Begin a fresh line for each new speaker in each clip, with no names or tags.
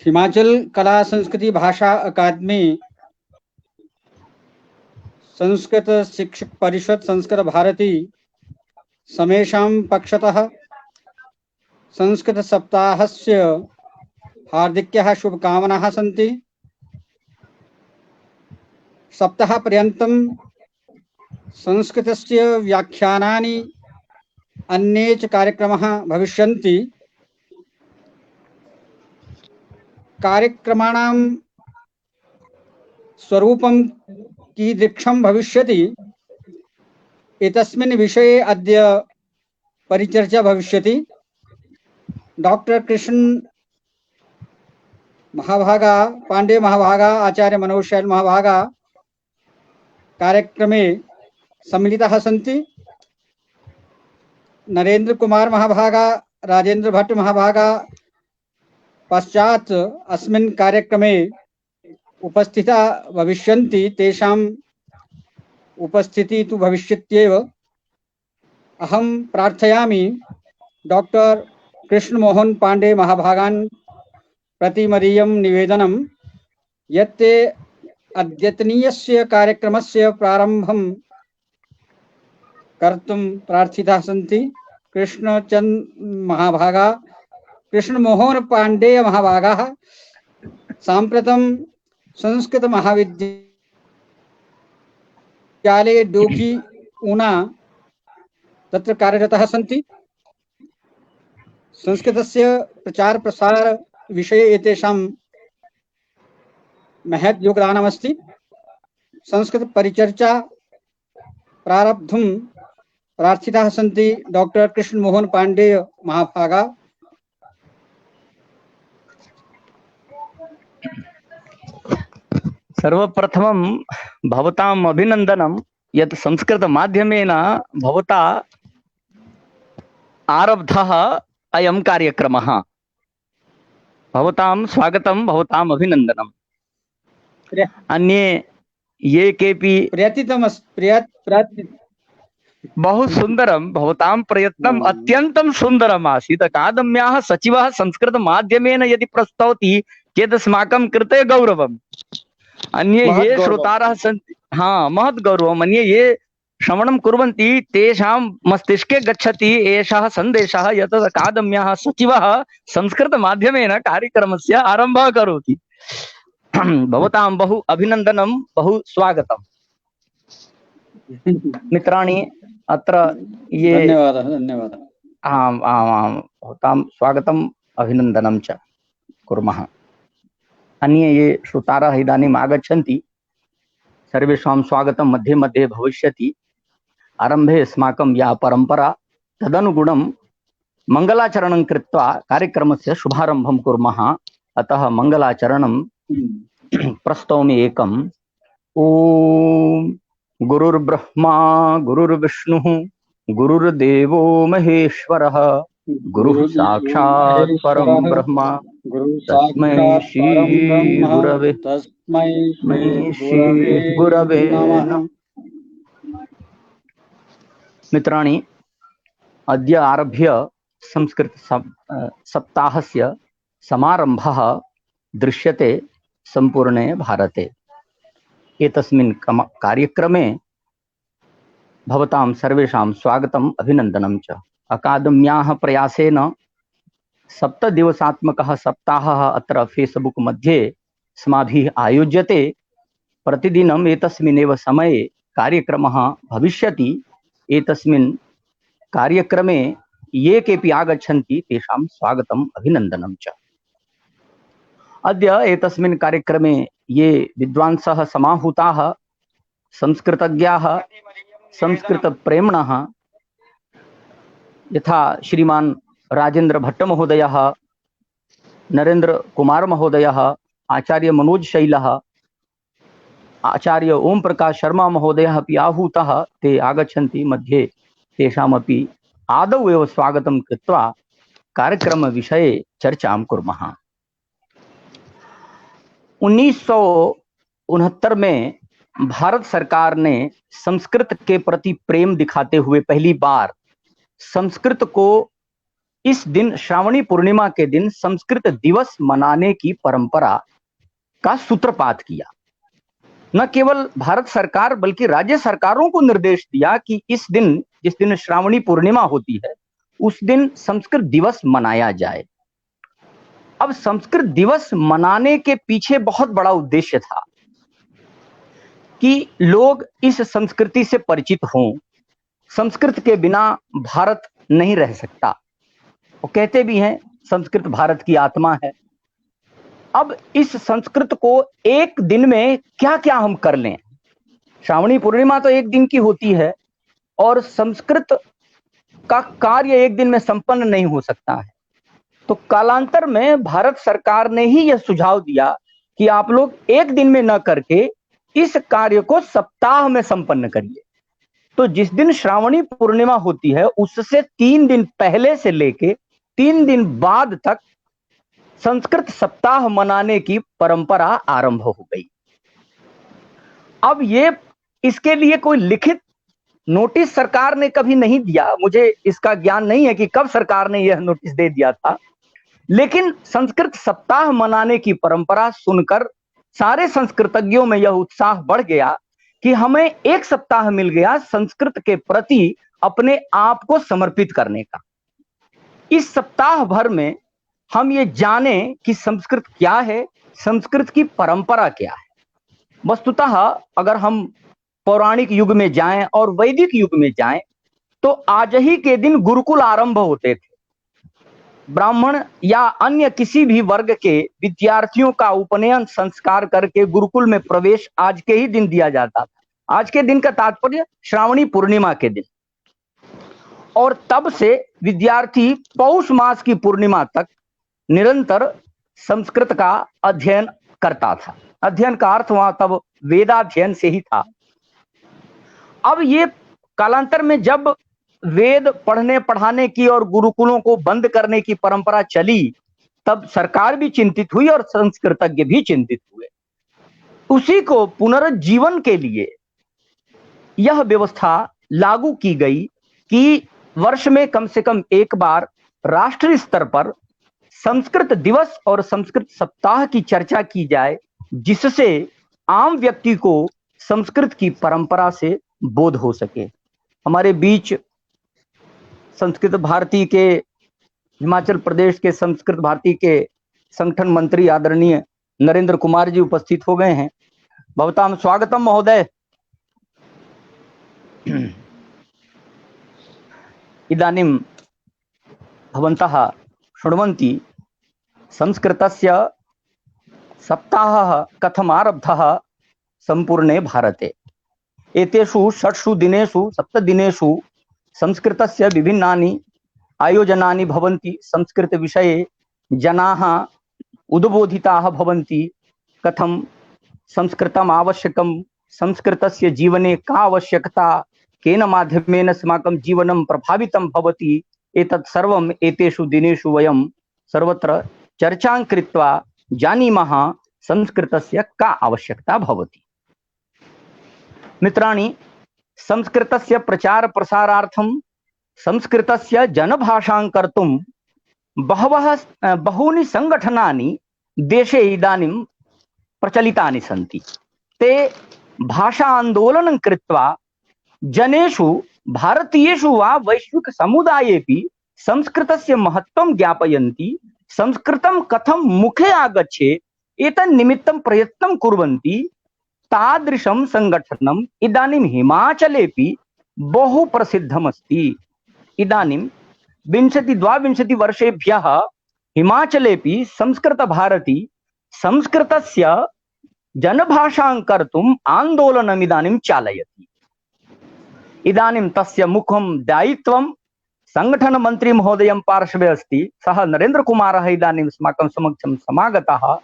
हिमाचल कला संस्कृति भाषा अकादमी, संस्कृत शिक्षक परिषद, संस्कृत भारती समेषां पक्षतः संस्कृत सप्ताहस्य हार्दिक्यः शुभकामनाः सन्ति। सप्ताहपर्यन्तं संस्कृतस्य व्याख्यानानि अन्ये च कार्यक्रमाः भविष्यन्ति। कार्यक्रमाणां स्वरूपं कीदृशं भविष्यति एतस्मिन् विषये अद्य परिचर्चा भविष्यति। डॉक्टर कृष्ण महाभागा, पांडे महाभागा, आचार्य मनोज शैल महाभागा कार्यक्रमे सम्मिलिताः सन्ति। नरेंद्र कुमार महाभागा, राजेंद्र भट्ट महाभागा पश्चात् अस्मिन् कार्यक्रमे उपस्थिता भविष्यन्ति। तेषाम् उपस्थितिः तु भविष्यत्येव। अहं प्रार्थयामि डॉक्टर कृष्ण मोहन पांडे महाभागान् प्रति मदीयं निवेदनं यत् ते अद्यतनीयस्य कार्यक्रमस्य प्रारम्भं कर्तुं प्रार्थिताः सन्ति। कृष्ण मोहन पांडेय महाभागाः साम्प्रतं संस्कृत महाविद्यालये डोकी ऊना तत्र कार्यरतः सन्ति। संस्कृतस्य प्रचार प्रसार विषये एतेषां महत् योगदानमस्ति। संस्कृत परिचर्चा प्रारब्धुं प्रार्थिताः सन्ति डॉक्टर कृष्ण मोहन पांडेय महाभागा।
सर्वप्रथमं भवताम् अभिनन्दनं यत् संस्कृत माध्यमेन भवता आरब्धः अयं कार्यक्रमः। भवतां स्वागतं, भवताम् अभिनन्दनम्। अन्ये ये केपि बहु सुन्दरं, भवतां प्रयत्नम् अत्यन्तं सुन्दरम् आसीत्। अकादम्याः सचिवः संस्कृत माध्यमेन यदि प्रस्तौति चेदस्माकं कृते गौरवम्। अन्ये ये श्रोतारः सन्ति, हाँ, महत् गौरवम्। अन्ये ये श्रवणं कुर्वन्ति तेषां मस्तिष्के गच्छति एषः सन्देशः यत् अकादम्याः सचिवः संस्कृतमाध्यमेन कार्यक्रमस्य आरम्भः करोति। भवतां बहु अभिनन्दनं, बहु स्वागतम्। मित्राणि, अत्र ये
धन्यवादः।
आम् आम् आम्, भवतां स्वागतम् अभिनन्दनं च कुर्मः। अन्ये ये श्रोतारः इदानीम् आगच्छन्ति सर्वेषां स्वागतं मध्ये मध्ये भविष्यति। आरम्भे अस्माकं या परम्परा तदनुगुणं मङ्गलाचरणं कृत्वा कार्यक्रमस्य शुभारम्भं कुर्मः। अतः मङ्गलाचरणं प्रस्तौमि एकम्। ॐ गुरुर्ब्रह्मा गुरुर्विष्णुः गुरुर्देवो महेश्वरः गुरुः साक्षात् परं ब्रह्म तस्मै श्री गुरवे नमः। मित्राणि, अद्य आरभ्य संस्कृत सप्ताहस्य समारम्भः दृश्यते सम्पूर्णे भारते। एतस्मिन् कार्यक्रमे भवतां सर्वेषां स्वागतम् अभिनन्दनं च। अकादम्याः प्रयासेन 7 दिवसात्मकः सप्ताहः अत्र फेसबुक मध्ये अस्माभिः आयोज्यते। प्रतिदिनम् एतस्मिन्नेव समये कार्यक्रमः भविष्यति। एतस्मिन् कार्यक्रमे ये केपि आगच्छन्ति तेषां स्वागतम् अभिनन्दनं च। अद्य एतस्मिन् कार्यक्रमे ये विद्वांसः समाहूताः, संस्कृतज्ञाः, संस्कृतप्रेम्णः, यथा श्रीमान् राजेंद्र भट्ट महोदयः, नरेंद्र कुमार महोदयः, आचार्य मनोज शैलः, आचार्य ओम प्रकाश शर्मा महोदयः अपि आहूतः। ते आगच्छन्ति मध्ये। तेषामपि आदौ एव स्वागतं कृत्वा कार्यक्रमविषये चर्चां कुर्मः। 1969 में भारत सरकार ने संस्कृत के प्रति प्रेम दिखाते हुए पहली बार संस्कृत को इस दिन श्रावणी पूर्णिमा के दिन संस्कृत दिवस मनाने की परंपरा का सूत्रपात किया। न केवल भारत सरकार बल्कि राज्य सरकारों को निर्देश दिया कि इस दिन, जिस दिन श्रावणी पूर्णिमा होती है, उस दिन संस्कृत दिवस मनाया जाए। अब संस्कृत दिवस मनाने के पीछे बहुत बड़ा उद्देश्य था कि लोग इस संस्कृति से परिचित हों। संस्कृत के बिना भारत नहीं रह सकता। वो कहते भी हैं संस्कृत भारत की आत्मा है। अब इस संस्कृत को एक दिन में क्या क्या हम कर लें। श्रावणी पूर्णिमा तो एक दिन की होती है और संस्कृत का कार्य एक दिन में संपन्न नहीं हो सकता है। तो कालांतर में भारत सरकार ने ही यह सुझाव दिया कि आप लोग एक दिन में न करके इस कार्य को सप्ताह में संपन्न करिए। तो जिस दिन श्रावणी पूर्णिमा होती है उससे 3 दिन पहले से लेके 3 दिन बाद तक संस्कृत सप्ताह मनाने की परंपरा आरंभ हो गई। अब ये इसके लिए कोई लिखित नोटिस सरकार ने कभी नहीं दिया। मुझे इसका ज्ञान नहीं है कि कब सरकार ने यह नोटिस दे दिया था, लेकिन संस्कृत सप्ताह मनाने की परंपरा सुनकर सारे संस्कृतज्ञों में यह उत्साह बढ़ गया कि हमें एक सप्ताह मिल गया संस्कृत के प्रति अपने आप को समर्पित करने का। इस सप्ताह भर में हम ये जाने कि संस्कृत क्या है, संस्कृत की परंपरा क्या है। वस्तुतः अगर हम पौराणिक युग में जाएं और वैदिक युग में जाएं तो आज ही के दिन गुरुकुल आरंभ होते थे। ब्राह्मण या अन्य किसी भी वर्ग के विद्यार्थियों का उपनयन संस्कार करके गुरुकुल में प्रवेश आज के ही दिन दिया जाता था। आज के दिन का तात्पर्य श्रावणी पूर्णिमा के दिन। और तब से विद्यार्थी पौष मास की पूर्णिमा तक निरंतर संस्कृत का अध्ययन करता था। अध्ययन का अर्थ वहां तब वेदाध्ययन से ही था। अब ये कालांतर में जब वेद पढ़ने पढ़ाने की और गुरुकुलों को बंद करने की परंपरा चली, तब सरकार भी चिंतित हुई और संस्कृतज्ञ भी चिंतित हुए। उसी को पुनरुज्जीवन के लिए यह व्यवस्था लागू की गई कि वर्ष में कम से कम एक बार राष्ट्रीय स्तर पर संस्कृत दिवस और संस्कृत सप्ताह की चर्चा की जाए, जिससे आम व्यक्ति को संस्कृत की परंपरा से बोध हो सके। हमारे बीच संस्कृत भारती के, हिमाचल प्रदेश के संस्कृत भारती के संगठन मंत्री आदरणीय नरेंद्र कुमार जी उपस्थित हो गए हैं। भवतां स्वागतम महोदय। इदानीं भवन्तः शृण्वन्ति संस्कृतस्य सप्ताहः कथम् आरब्धः संपूर्णे भारते। एतेषु 6 दिनेषु 7 दिनेषु संस्कृतस्य विभिन्नानि आयोजनानि भवन्ति। संस्कृत विषये जनाः उद्बोधिताः भवन्ति। कथं संस्कृतम् आवश्यकं, संस्कृतस्य जीवने का आवश्यकता, केन माध्यमेन अस्माकं जीवनं प्रभावितं भवति, एतत् सर्वम् एतेषु दिनेषु वयं सर्वत्र चर्चां कृत्वा जानीमः संस्कृतस्य का आवश्यकता भवति। मित्राणि, संस्कृतस्य प्रचार प्रसारार्थं संस्कृतस्य जनभाषां कर्तुं बहूनि संगठनानि देशे इदानीं प्रचलितानि सन्ति। ते भाषा आंदोलनं कृत्वा जनेषु, भारतीयेषु वा वैश्विक समुदायेपि संस्कृतस्य महत्त्वं ज्ञापयन्ति। संस्कृतं कथं मुखे आगच्छेत् एतन्निमित्तं प्रयत्नं कुर्वन्ति। तादृशं संगठनम् इदानीं हिमाचलेपि बहु प्रसिद्धमस्ति। इदानीं 20-22 वर्षेभ्यः हिमाचलेपि संस्कृत भारती संस्कृतस्य जनभाषां कर्तुम् आन्दोलनम् इदानीं चालयति। इदानीं तस्य मुख्यं दायित्वं संगठन मंत्री महोदयं पार्श्वे अस्ति। सः नरेंद्र कुमारः इदानीं अस्माकं समक्षं समागतः।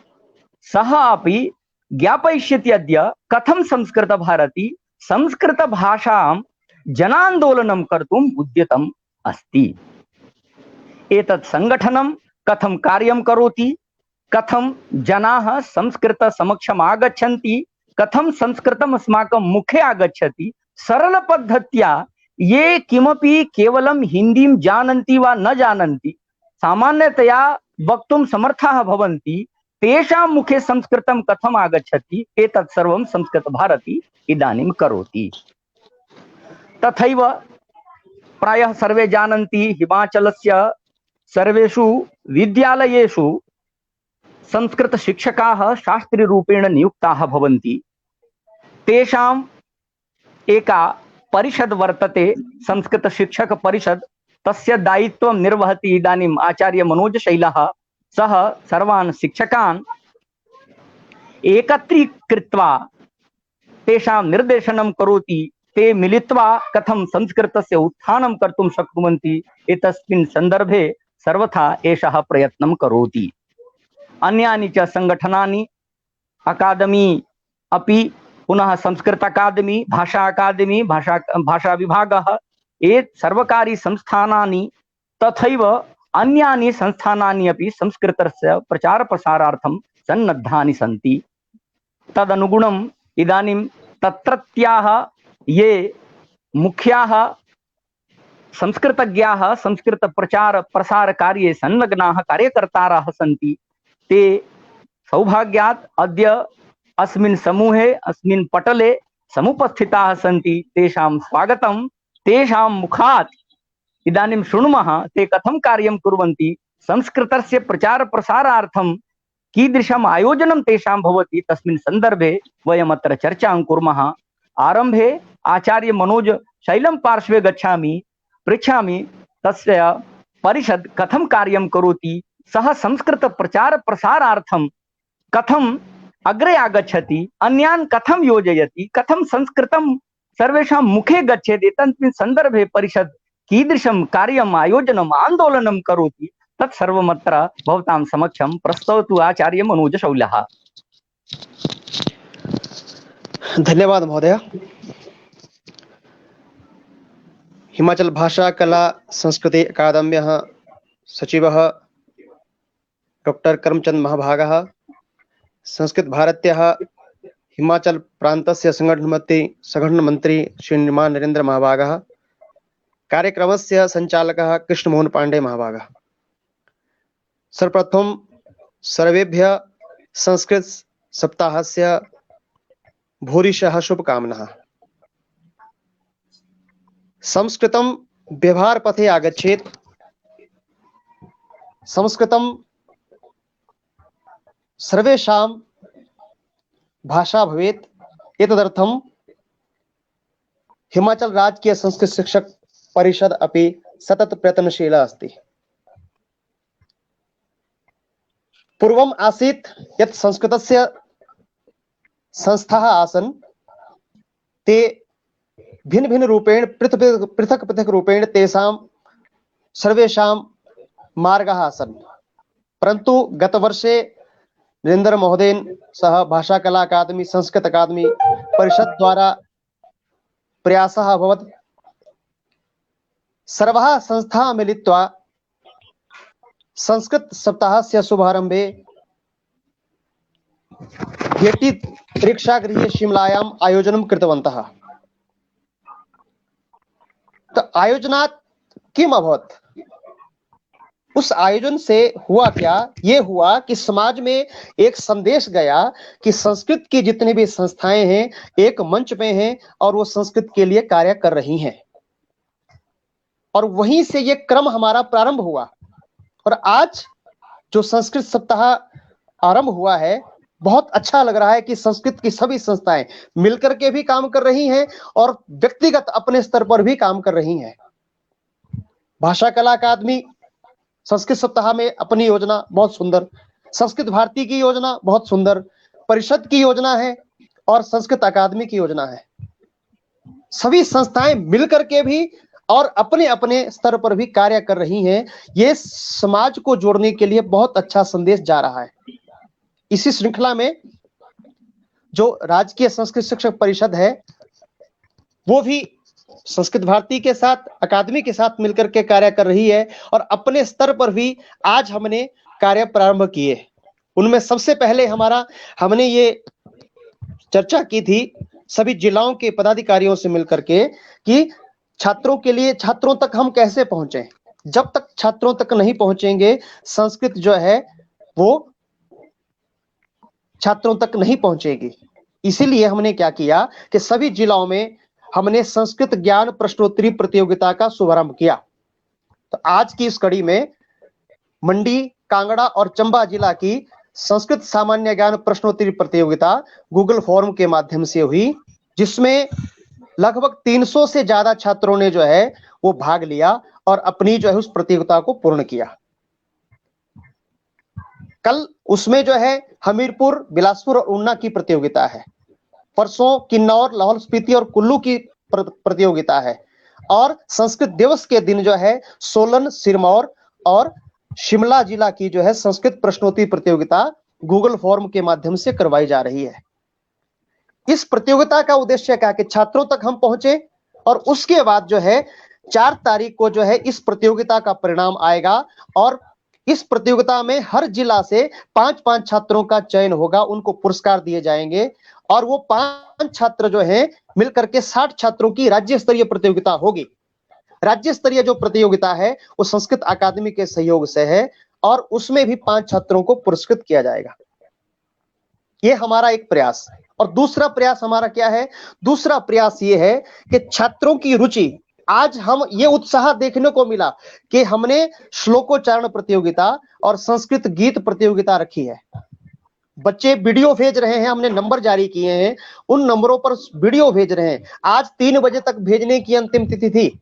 सः अपि ज्ञापयिष्यति अद्य कथं संस्कृत भारती संस्कृत भाषां जनान्दोलनं कर्तुम् उद्यतम् अस्ति। एतत् संगठनं कथं कार्यं करोति, कथं जनाः संस्कृत समक्षम् आगच्छन्ति, कथं संस्कृतम् अस्माकं मुखे आगच्छति, सरल पद्धत्या ये किमपि केवलं हिंदीं जानन्ति वा न जानन्ति सामान्यतया वक्तुं समर्थाः भवन्ति तेषां मुखे संस्कृतं कथम् आगच्छति एतत् सर्वं संस्कृतभारती इदानीं करोति। तथैव प्रायः सर्वे जानन्ति हिमाचलस्य सर्वेषु विद्यालयेषु संस्कृतशिक्षकाः शास्त्रीरूपेण नियुक्ताः भवन्ति। तेषाम् एका परिषद् वर्तते, संस्कृतशिक्षकपरिषद्। तस्य दायित्वं निर्वहति इदानीम् आचार्य मनोज शैलः। सः सर्वान् शिक्षकान् एकत्रीकृत्वा तेषां निर्देशनं करोति। ते मिलित्वा कथं संस्कृतस्य उत्थानं कर्तुं शक्नुवन्ति एतस्मिन् सन्दर्भे सर्वथा एषः प्रयत्नं करोति। अन्यानि च संगठनानि, अकादमी अपि, पुनः संस्कृत अकादमी, भाषा अकादमी, भाषा विभागः, ये सर्वकारी संस्थानानि तथैव अन्यानि संस्थानानि अपि संस्कृतस्य प्रचार प्रसारार्थं सन्नद्धानि सन्ति। तदनुगुणम् इदानीं तत्रत्याः ये मुख्याः संस्कृतज्ञाः संस्कृत प्रचार प्रसार कार्ये संलग्नाः कार्यकर्तारः सन्ति, ते सौभाग्यात् अद्य अस्मिन् समूहे अस्मिन् पटले समुपस्थिताः सन्ति। तेषां स्वागतं, तेषां मुखात् इदानीं शृणुमः ते कथं कार्यं कुर्वन्ति, संस्कृतस्य प्रचार प्रसारार्थं कीदृशम् आयोजनं तेषां भवति, तस्मिन् सन्दर्भे वयम् अत्र चर्चां कुर्मः। आरम्भे आचार्य मनोज शैलं पार्श्वे गच्छामि, पृच्छामि तस्य परिषद् कथं कार्यं करोति, सः संस्कृत प्रचार प्रसारार्थं कथम् अग्रे आगच्छति, अन्यान् कथं योजयति, कथं संस्कृतं सर्वेषां मुखे गच्छेत्, एतस्मिन् सन्दर्भे परिषद् कीदृशं कार्यम् आयोजनम् आन्दोलनं करोति, तत्सर्वमत्र भवतां समक्षं प्रस्तौतु आचार्य मनोज शैलः।
धन्यवाद महोदय। हिमाचल भाषा कला संस्कृति अकादम्याः सचिवः डॉक्टर करमचंद महाभागः, संस्कृत भारत्याः हिमाचल प्रान्तस्य संगठन मंत्री श्रीमान नरेंद्र महाभागः, कार्यक्रमस्य संचालकः कृष्णमोहन पांडे महाभागः। सर्वप्रथम सर्वेभ्यः संस्कृत सप्ताहस्य भूरिशः शुभकामनाः। संस्कृतं व्यवहार पथे आगच्छेत्, संस्कृतं सर्वेषां भाषा भवेत्, एतदर्थं हिमाचल राज्य संस्कृत शिक्षक परिषद अपि सतत प्रयत्नशीला अस्ति। पूर्वम् आसीत् यत् संस्कृतस्य संस्थाः आसन्, ते भिन्न भिन्न रूपेण पृथक पृथक रूपेण तेषां सर्वेषां मार्गाः आसन्, परन्तु गतवर्षे नरेंद्र महोदयेन सह भाषा कला अकादमी संस्कृत अकादमी परिषद द्वारा प्रयासः अभवत्। सर्वाः संस्थाः मिलित्वा संस्कृत सप्ताहस्य शुभारम्भे गेटी प्रेक्षागृहे शिमलायाम् आयोजनं कृतवन्तः। तो आयोजनात् किम् अभवत्? उस आयोजन से हुआ क्या? ये हुआ कि समाज में एक संदेश गया कि संस्कृत की जितनी भी संस्थाएं हैं एक मंच पे हैं और वो संस्कृत के लिए कार्य कर रही हैं, और वहीं से ये क्रम हमारा प्रारंभ हुआ। और आज जो संस्कृत सप्ताह आरंभ हुआ है, बहुत अच्छा लग रहा है कि संस्कृत की सभी संस्थाएं मिलकर के भी काम कर रही हैं और व्यक्तिगत अपने स्तर पर भी काम कर रही हैं। भाषा कला अकादमी संस्कृत सप्ताह में अपनी योजना बहुत सुंदर, संस्कृत भारती की योजना बहुत सुंदर, परिषद की योजना है और संस्कृत अकादमी की योजना है। सभी संस्थाएं मिलकर के भी और अपने अपने स्तर पर भी कार्य कर रही हैं। ये समाज को जोड़ने के लिए बहुत अच्छा संदेश जा रहा है। इसी श्रृंखला में जो राजकीय संस्कृत शिक्षक परिषद है, वो भी संस्कृत भारती के साथ, अकादमी के साथ मिलकर के कार्य कर रही है और अपने स्तर पर भी आज हमने कार्य प्रारंभ किए। उनमें सबसे पहले हमने ये चर्चा की थी सभी जिलाओं के पदाधिकारियों से मिलकर के कि छात्रों के लिए, छात्रों तक हम कैसे पहुंचे। जब तक छात्रों तक नहीं पहुंचेंगे, संस्कृत जो है वो छात्रों तक नहीं पहुंचेगी। इसीलिए हमने क्या किया कि सभी जिलों में हमने संस्कृत ज्ञान प्रश्नोत्तरी प्रतियोगिता का शुभारंभ किया। तो आज की इस कड़ी में मंडी, कांगड़ा और चंबा जिला की संस्कृत सामान्य ज्ञान प्रश्नोत्तरी प्रतियोगिता गूगल फॉर्म के माध्यम से हुई, जिसमें लगभग 300 से ज्यादा छात्रों ने जो है वो भाग लिया और अपनी जो है उस प्रतियोगिता को पूर्ण किया। कल उसमें जो है हमीरपुर, बिलासपुर और ऊना की प्रतियोगिता है। परसों किन्नौर, लाहौल स्पीति और कुल्लू की प्रतियोगिता है। और संस्कृत दिवस के दिन जो है सोलन, सिरमौर और शिमला जिला की जो है संस्कृत प्रश्नोत्तरी प्रतियोगिता गूगल फॉर्म के माध्यम से करवाई जा रही है। इस प्रतियोगिता का उद्देश्य क्या कि छात्रों तक हम पहुंचे, और उसके बाद जो है 4 तारीख को जो है इस प्रतियोगिता का परिणाम आएगा और इस प्रतियोगिता में हर जिला से 5-5 छात्रों का चयन होगा, उनको पुरस्कार दिए जाएंगे और वो 5 छात्र जो हैं मिलकर के 60 छात्रों की राज्य स्तरीय प्रतियोगिता होगी। राज्य स्तरीय जो प्रतियोगिता है वो संस्कृत अकादमी के सहयोग से है और उसमें भी 5 छात्रों को पुरस्कृत किया जाएगा। ये हमारा एक प्रयास। और दूसरा प्रयास हमारा क्या है? दूसरा प्रयास ये है कि छात्रों की रुचि, आज हम ये उत्साह देखने को मिला कि हमने श्लोकोच्चारण प्रतियोगिता और संस्कृत गीत प्रतियोगिता रखी है। बच्चे वीडियो भेज रहे हैं, हमने नंबर जारी किए हैं, उन नंबरों पर वीडियो भेज रहे हैं। आज 3 बजे तक भेजने की अंतिम तिथि थी,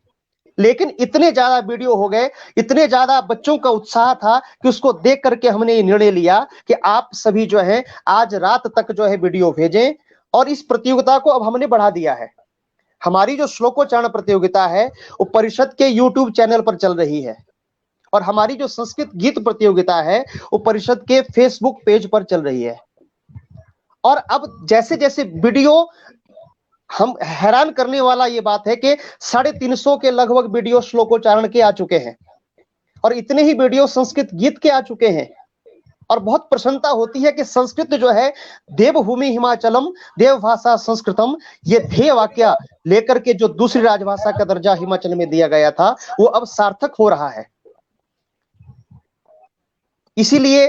लेकिन इतने ज्यादा वीडियो हो गए, इतने ज्यादा बच्चों का उत्साह था कि उसको देख करके हमने ये निर्णय लिया कि आप सभी जो है आज रात तक जो है वीडियो भेजें। और इस प्रतियोगिता को अब हमने बढ़ा दिया है। हमारी जो श्लोकोच्चारण प्रतियोगिता है वो परिषद के यूट्यूब चैनल पर चल रही है और हमारी जो संस्कृत गीत प्रतियोगिता है वो परिषद के फेसबुक पेज पर चल रही है। और अब जैसे जैसे वीडियो, हम हैरान करने वाला ये बात है कि 350 के लगभग वीडियो श्लोकोच्चारण के आ चुके हैं और इतने ही वीडियो संस्कृत गीत के आ चुके हैं। और बहुत प्रसन्नता होती है कि संस्कृत जो है देवभूमि हिमाचलम देव भाषा संस्कृतम, ये ध्येय वाक्य लेकर के जो दूसरी राजभाषा का दर्जा हिमाचल में दिया गया था वो अब सार्थक हो रहा है। इसीलिए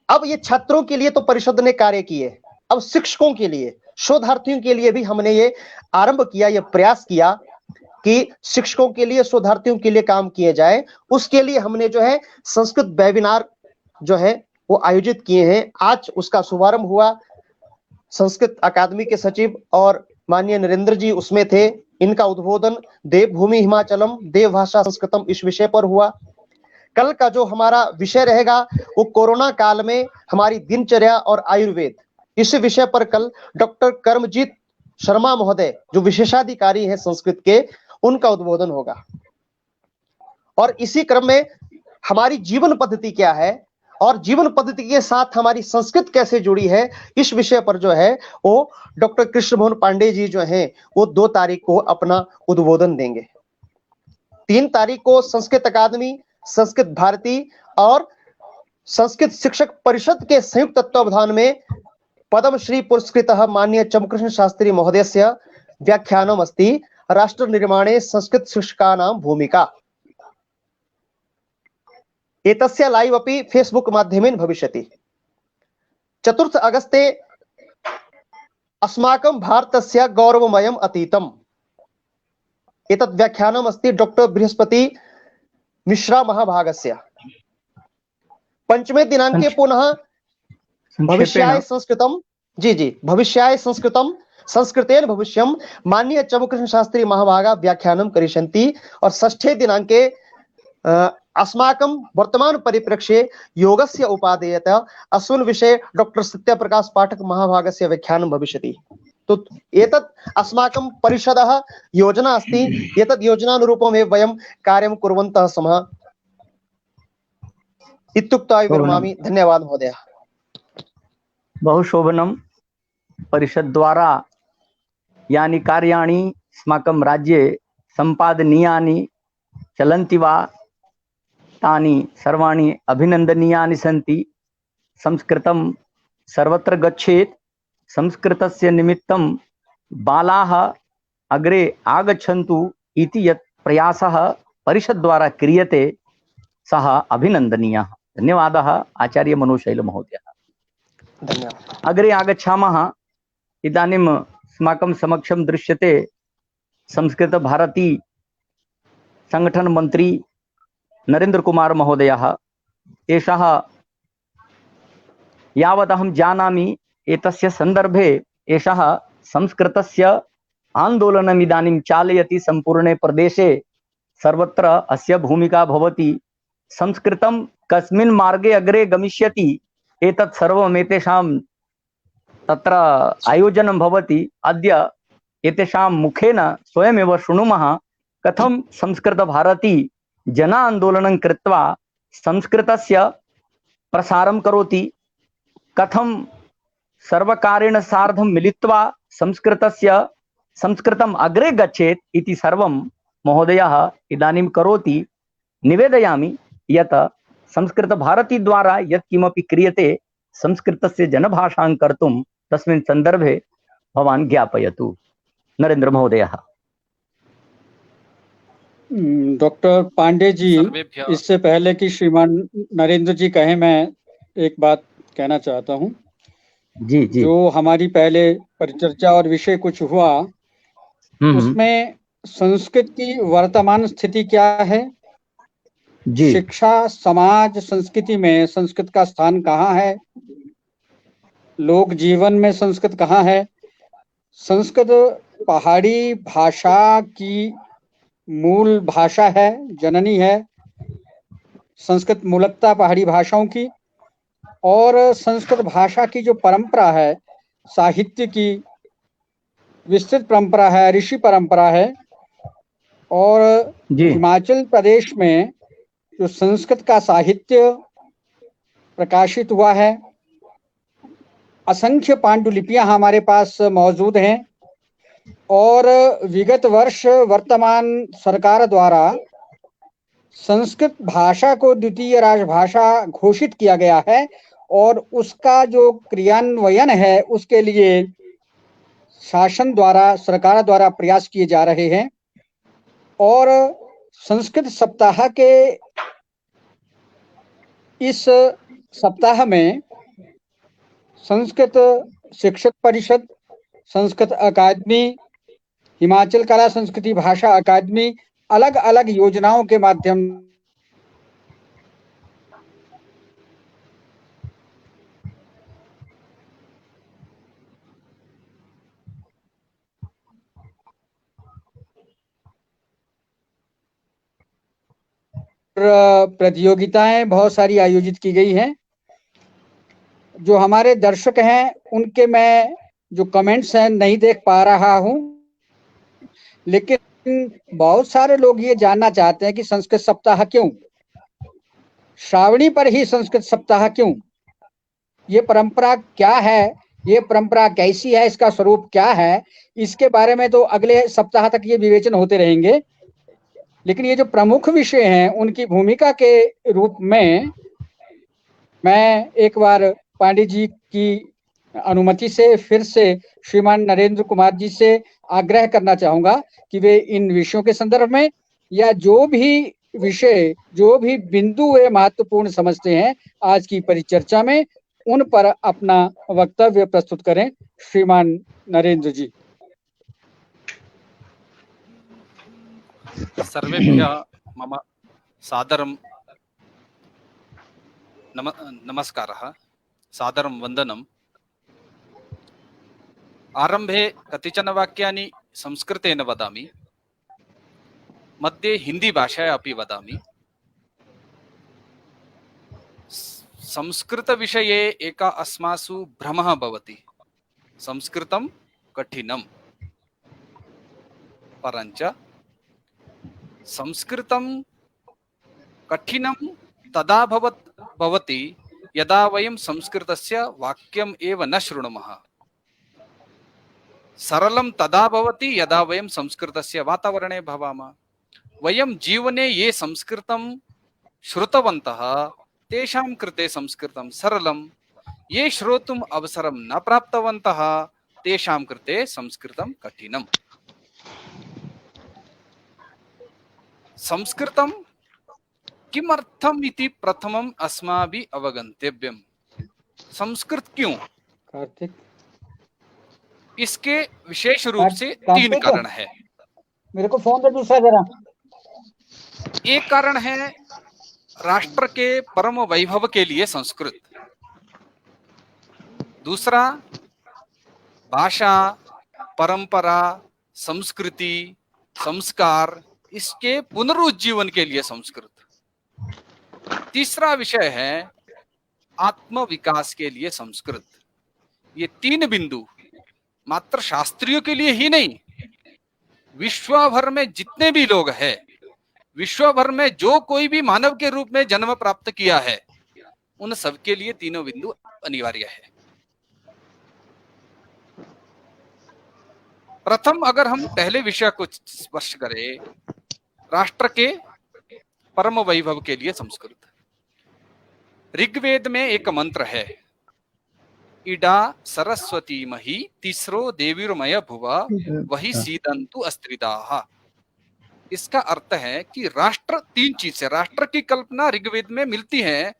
अब ये छात्रों के लिए तो परिषद ने कार्य किए, अब शिक्षकों के लिए, शोधार्थियों के लिए भी हमने ये आरंभ किया, ये प्रयास किया कि शिक्षकों के लिए, शोधार्थियों के लिए काम किए जाए। उसके लिए हमने जो है संस्कृत वेबिनार जो है वो आयोजित किए हैं। आज उसका शुभारंभ हुआ। संस्कृत अकादमी के सचिव और माननीय नरेंद्र जी उसमें थे। इनका उद्बोधन देवभूमि हिमाचलम देव भाषा संस्कृतम इस विषय पर हुआ। कल का जो हमारा विषय रहेगा वो कोरोना काल में हमारी दिनचर्या और आयुर्वेद, इस विषय पर कल डॉक्टर कर्मजीत शर्मा महोदय जो विशेषाधिकारी हैं संस्कृत के, उनका उद्बोधन होगा। और इसी क्रम में हमारी जीवन पद्धति क्या है और जीवन पद्धति के साथ हमारी संस्कृत कैसे जुड़ी है, इस विषय पर जो है वो डॉक्टर कृष्ण मोहन पांडे जी जो हैं वो 2 तारीख को अपना उद्बोधन देंगे। 3 तारीख को संस्कृत अकादमी, संस्कृत भारती और संस्कृत शिक्षक परिषद के संयुक्त तत्वावधान में पद्मश्री पुरस्कृतः माननीय चमकृष्ण शास्त्री महोदयस्य व्याख्यानम् अस्ति राष्ट्र निर्माणे संस्कृत शिक्षकानां भूमिका। एतस्य लाइव अपि फेसबुक माध्यमेन भविष्यति। 4 अगस्ते अस्माकं भारतस्य गौरवमयम् अतीतम्, एतत् व्याख्यानम् अस्ति डॉक्टर बृहस्पति मिश्रा महाभागस्य। 5 दिनांके पुनः भविष्याय संस्कृतम, जी भविष्याय संस्कृतम संस्कृतेन भविष्यम माननीय चमकृष्ण शास्त्री महाभागा व्याख्यानं करिष्यन्ति। और 6 दिनांके अस्माकं वर्तमान परिप्रेक्ष्ये योगस्य उपादेयत अस्मिन् विषये डॉक्टर सत्यप्रकाश पाठक महाभागस्य व्याख्यानं भविष्यति। तो एतत् अस्माकं परिषदः योजना अस्ति, एतत् योजनानुरूपमेव वयं कार्यं कुर्वन्तः स्मः इत्युक्त्वा विरमामि। धन्यवाद महोदय।
बहुशोभनम। परिषद द्वारा यानि कार्याणि अस्माकं राज्ये संपादनीयानि चलन्ति वा तानि सर्वाणि अभिनन्दनीयानि सन्ति। संस्कृतं सर्वत्र गच्छेत्, संस्कृतस्य निमित्तं बालाः अग्रे आगच्छन्तु इति यत् प्रयासः परिषद द्वारा क्रियते सः अभिनन्दनीयः। धन्यवादः आचार्य मनोशैल महोदय।
धन्यवादः।
अग्रे आगच्छामः। इदानीम् अस्माकं समक्षं दृश्यते संस्कृत भारती संगठन मंत्री नरेंद्र कुमार महोदयः। एषः यावदहं जानामि एतस्य संदर्भे एषः संस्कृतस्य आंदोलनम् इदानीं चालयति। संपूर्णे प्रदेशे सर्वत्र अस्य भूमिका भवति। संस्कृतं कस्मिन् मार्गे अग्रे गमिष्यति एतत् सर्वम् एतेषां तत्र आयोजनं भवति। अद्य एतेषां मुखेन स्वयमेव शृणुमः कथं संस्कृतभारती जन आंदोलनं कृत्वा संस्कृतस्य प्रसारं करोति, कथं सर्वकारेण सार्धं मिलित्वा संस्कृतम् अग्रे गच्छेत् इति सर्वं महोदयः इदानीं करोति। निवेदयामि यत् संस्कृतभारती द्वारा यत् किमपि क्रियते संस्कृतस्य जनभाषां कर्तुं तस्मिन् संदर्भे भवान् ज्ञापयतु। नरेंद्र महोदयः।
डॉक्टर पांडे जी, इससे पहले कि श्रीमान नरेंद्र जी कहें, मैं एक बात कहना चाहता हूं।
जी जी।
जो हमारी पहले परिचर्चा और विषय कुछ हुआ, उसमें संस्कृत की वर्तमान स्थिति क्या है,
जी।
शिक्षा समाज संस्कृति में संस्कृत का स्थान कहाँ है, लोक जीवन में संस्कृत कहाँ है। संस्कृत पहाड़ी भाषा की मूल भाषा है, जननी है संस्कृत मूलतः पहाड़ी भाषाओं की। और संस्कृत भाषा की जो परंपरा है, साहित्य की विस्तृत परंपरा है, ऋषि परंपरा है। और हिमाचल प्रदेश में जो संस्कृत का साहित्य प्रकाशित हुआ है, असंख्य पांडुलिपियां हमारे पास मौजूद हैं। और विगत वर्ष वर्तमान सरकार द्वारा संस्कृत भाषा को द्वितीय राजभाषा घोषित किया गया है और उसका जो क्रियान्वयन है उसके लिए शासन द्वारा, सरकार द्वारा प्रयास किए जा रहे हैं। और संस्कृत सप्ताह के इस सप्ताह में संस्कृत शिक्षक परिषद, संस्कृत अकादमी, हिमाचल कला संस्कृति भाषा अकादमी अलग अलग योजनाओं के माध्यम प्रतियोगिताएं बहुत सारी आयोजित की गई हैं। जो हमारे दर्शक हैं उनके मैं जो कमेंट्स हैं नहीं देख पा रहा हूं, लेकिन बहुत सारे लोग ये जानना चाहते हैं कि संस्कृत सप्ताह क्यों, श्रावणी पर ही संस्कृत सप्ताह क्यों, ये परंपरा क्या है, ये परंपरा कैसी है, इसका स्वरूप क्या है। इसके बारे में तो अगले सप्ताह तक ये विवेचन होते रहेंगे। लेकिन ये जो प्रमुख विषय हैं उनकी भूमिका के रूप में मैं एक बार पांडे जी की अनुमति से फिर से श्रीमान नरेंद्र कुमार जी से आग्रह करना चाहूंगा कि वे इन विषयों के संदर्भ में या जो भी विषय, जो भी बिंदु वे महत्वपूर्ण समझते हैं आज की परिचर्चा में, उन पर अपना वक्तव्य प्रस्तुत करें। श्रीमान नरेंद्र जी।
सर्वेभ्यः मम सादरं नमस्कारः, सादरं वन्दनम्। आरम्भे कतिचन वाक्यानि संस्कृतेन वदामि, मध्ये हिंदी भाषया अपि वदामि। संस्कृत विषये एका अस्मासु भ्रमः भवति, संस्कृतं कठिनं। परञ्च संस्कृतं कठिनं तदा भवति यदा वयं संस्कृतस्य वाक्यम् एव न शृणुमः। सरलं तदा भवति यदा वयं संस्कृतस्य वातावरणे भवामः। वयं जीवने ये संस्कृतं श्रुतवन्तः तेषां कृते संस्कृतं सरलं, ये श्रोतुम् अवसरं न प्राप्तवन्तः तेषां कृते संस्कृतं कठिनम्। संस्कृतं किमर्थम इति प्रथमम अस्माभि अवगंतव्यम। संस्कृत क्यों?
कार्तिक
इसके विशेष रूप से तीन कारण है।
मेरे को फोन दे दूसरा जरा।
एक कारण है राष्ट्र के परम वैभव के लिए संस्कृत। दूसरा भाषा, परंपरा, संस्कृति, संस्कार, इसके पुनरुज्जीवन के लिए संस्कृत। तीसरा विषय है आत्म विकास के लिए संस्कृत। ये तीन बिंदु मात्र शास्त्रियों के लिए ही नहीं, विश्व भर में जितने भी लोग हैं, विश्व भर में जो कोई भी मानव के रूप में जन्म प्राप्त किया है, उन सबके लिए तीनों बिंदु अनिवार्य है। प्रथम अगर हम पहले विषय को स्पर्श करें, राष्ट्र के परम वैभव के लिए संस्कृत। ऋग्वेद में एक मंत्र है, इडा सरस्वती मही तीसरो देवीर्मय भुवा वही सीदंतु अस्त्रिदाः। इसका अर्थ है कि राष्ट्र तीन चीज से, राष्ट्र की कल्पना ऋग्वेद में मिलती है।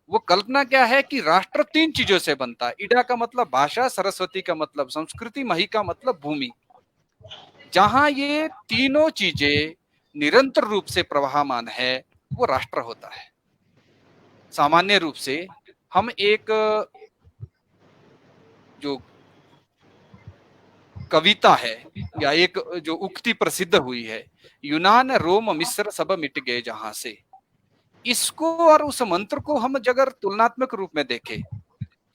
वो कल्पना क्या है कि राष्ट्र तीन चीजों से बनता है। इडा का मतलब भाषा, सरस्वती का मतलब संस्कृति, मही का मतलब भूमि। जहां ये तीनों चीजें निरंतर रूप से प्रवाहमान है, वो राष्ट्र होता है। सामान्य रूप से हम एक जो कविता है या एक जो उक्ति प्रसिद्ध हुई है, यूनान रोम मिस्र सब मिट गए जहां से, इसको और उस मंत्र को हम अगर तुलनात्मक रूप में देखें,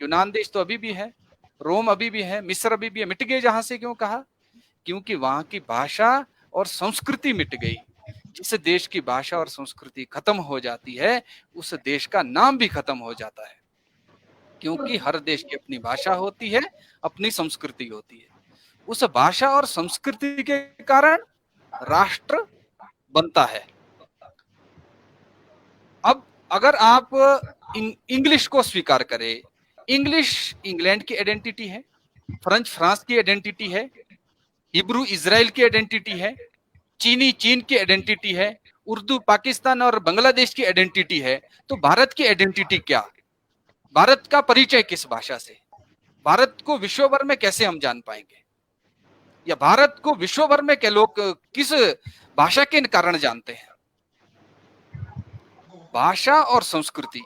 यूनान देश तो अभी भी है, रोम अभी भी है, मिस्र अभी भी है। मिट गए जहां से क्यों कहा? क्योंकि वहां की भाषा और संस्कृति मिट गई। जिस देश की भाषा और संस्कृति खत्म हो जाती है, उस देश का नाम भी खत्म हो जाता है। क्योंकि हर देश की अपनी भाषा होती है, अपनी संस्कृति होती है। उस भाषा और संस्कृति के कारण राष्ट्र बनता है। अब अगर आप इंग्लिश को स्वीकार करें, इंग्लिश इंग्लैंड की आइडेंटिटी है, फ्रेंच फ्रांस की आइडेंटिटी है, हिब्रू इजराइल की आइडेंटिटी है, चीनी चीन की आइडेंटिटी है, उर्दू पाकिस्तान और बांग्लादेश की आइडेंटिटी है। तो भारत की आइडेंटिटी क्या? भारत का परिचय किस भाषा से? भारत को विश्व भर में कैसे हम जान पाएंगे? या भारत को विश्व भर में के लोग किस भाषा के कारण जानते हैं? भाषा और संस्कृति।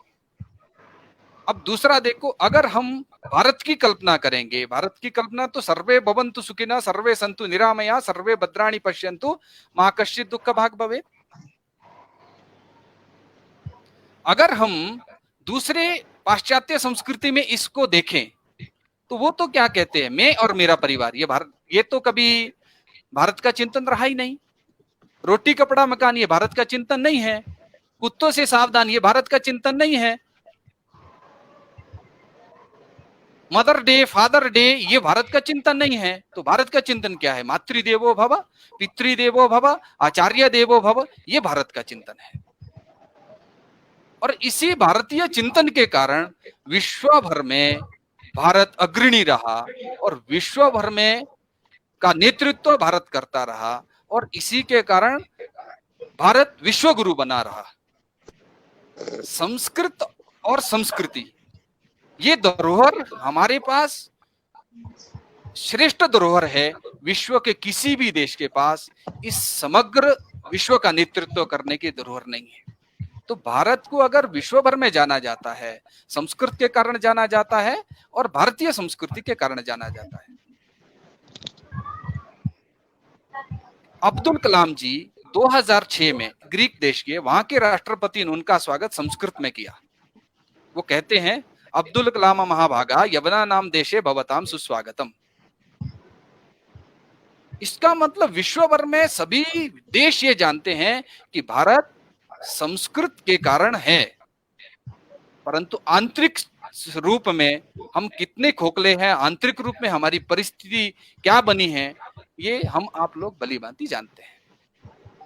अब दूसरा देखो, अगर हम भारत की कल्पना करेंगे, भारत की कल्पना तो सर्वे भवन्तु सुखिनः सर्वे सन्तु निरामया सर्वे भद्राणि पश्यन्तु मा कश्चित् दुःख भाग् भवेत्। अगर हम दूसरे पाश्चात्य संस्कृति में इसको देखें तो वो तो क्या कहते हैं, मैं और मेरा परिवार। ये तो कभी भारत का चिंतन रहा ही नहीं। रोटी कपड़ा मकान ये भारत का चिंतन नहीं है। कुत्तों से सावधान ये भारत का चिंतन नहीं है। मदर डे, फादर डे ये भारत का चिंतन नहीं है। तो भारत का चिंतन क्या है? मातृदेवो भव, पितृदेवो भव, आचार्य देवो भव, ये भारत का चिंतन है। और इसी भारतीय चिंतन के कारण विश्व भर में भारत अग्रणी रहा और विश्व भर में का नेतृत्व भारत करता रहा, और इसी के कारण भारत विश्व गुरु बना रहा। संस्कृत और संस्कृति ये धरोहर हमारे पास श्रेष्ठ धरोहर है। विश्व के किसी भी देश के पास इस समग्र विश्व का नेतृत्व करने की धरोहर नहीं है। तो भारत को अगर विश्व भर में जाना जाता है, संस्कृत के कारण जाना जाता है और भारतीय संस्कृति के कारण जाना जाता है। अब्दुल कलाम जी 2006 में ग्रीक देश के, वहां के राष्ट्रपति ने उनका स्वागत संस्कृत में किया। वो कहते हैं, अब्दुल कलाम महाभागा यवना नाम देशे भवताम सुस्वागतम। इसका मतलब विश्व भर में सभी देश ये जानते हैं कि भारत संस्कृत के कारण है, परंतु आंतरिक रूप में हम कितने खोखले हैं, आंतरिक रूप में हमारी परिस्थिति क्या बनी है, ये हम आप लोग भली भांति जानते हैं।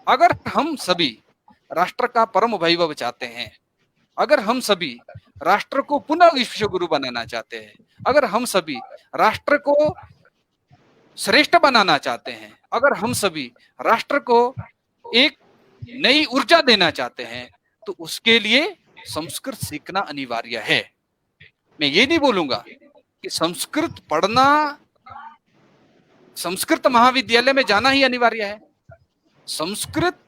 अगर हम सभी राष्ट्र का परम वैभव चाहते हैं, अगर हम सभी राष्ट्र को पुनः विश्व गुरु बनाना चाहते हैं, अगर हम सभी राष्ट्र को श्रेष्ठ बनाना चाहते हैं, अगर हम सभी राष्ट्र को एक नई ऊर्जा देना चाहते हैं तो उसके लिए संस्कृत सीखना अनिवार्य है। मैं ये नहीं बोलूंगा कि संस्कृत पढ़ना, संस्कृत महाविद्यालय में जाना ही अनिवार्य है। संस्कृत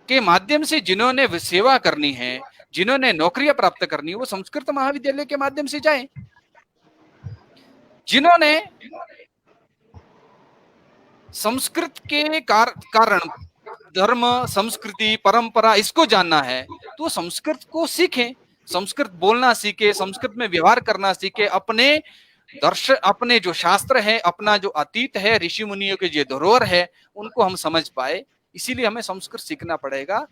के माध्यम से जिन्होंने सेवा करनी है, जिन्होंने नौकरियां प्राप्त करनी है, वो संस्कृत महाविद्यालय के माध्यम से जाएं। जिन्होंने संस्कृत के कारण धर्म, संस्कृति, परंपरा इसको जानना है तो संस्कृत को सीखें, संस्कृत बोलना सीखे, संस्कृत में व्यवहार करना सीखे, अपने अपने जो शास्त्र है, अपना जो अतीत है, ऋषि मुनियों के जो धरोहर है, उनको हम समझ पाए। इसीलिए हमें संस्कृत सीखना पड़ेगा,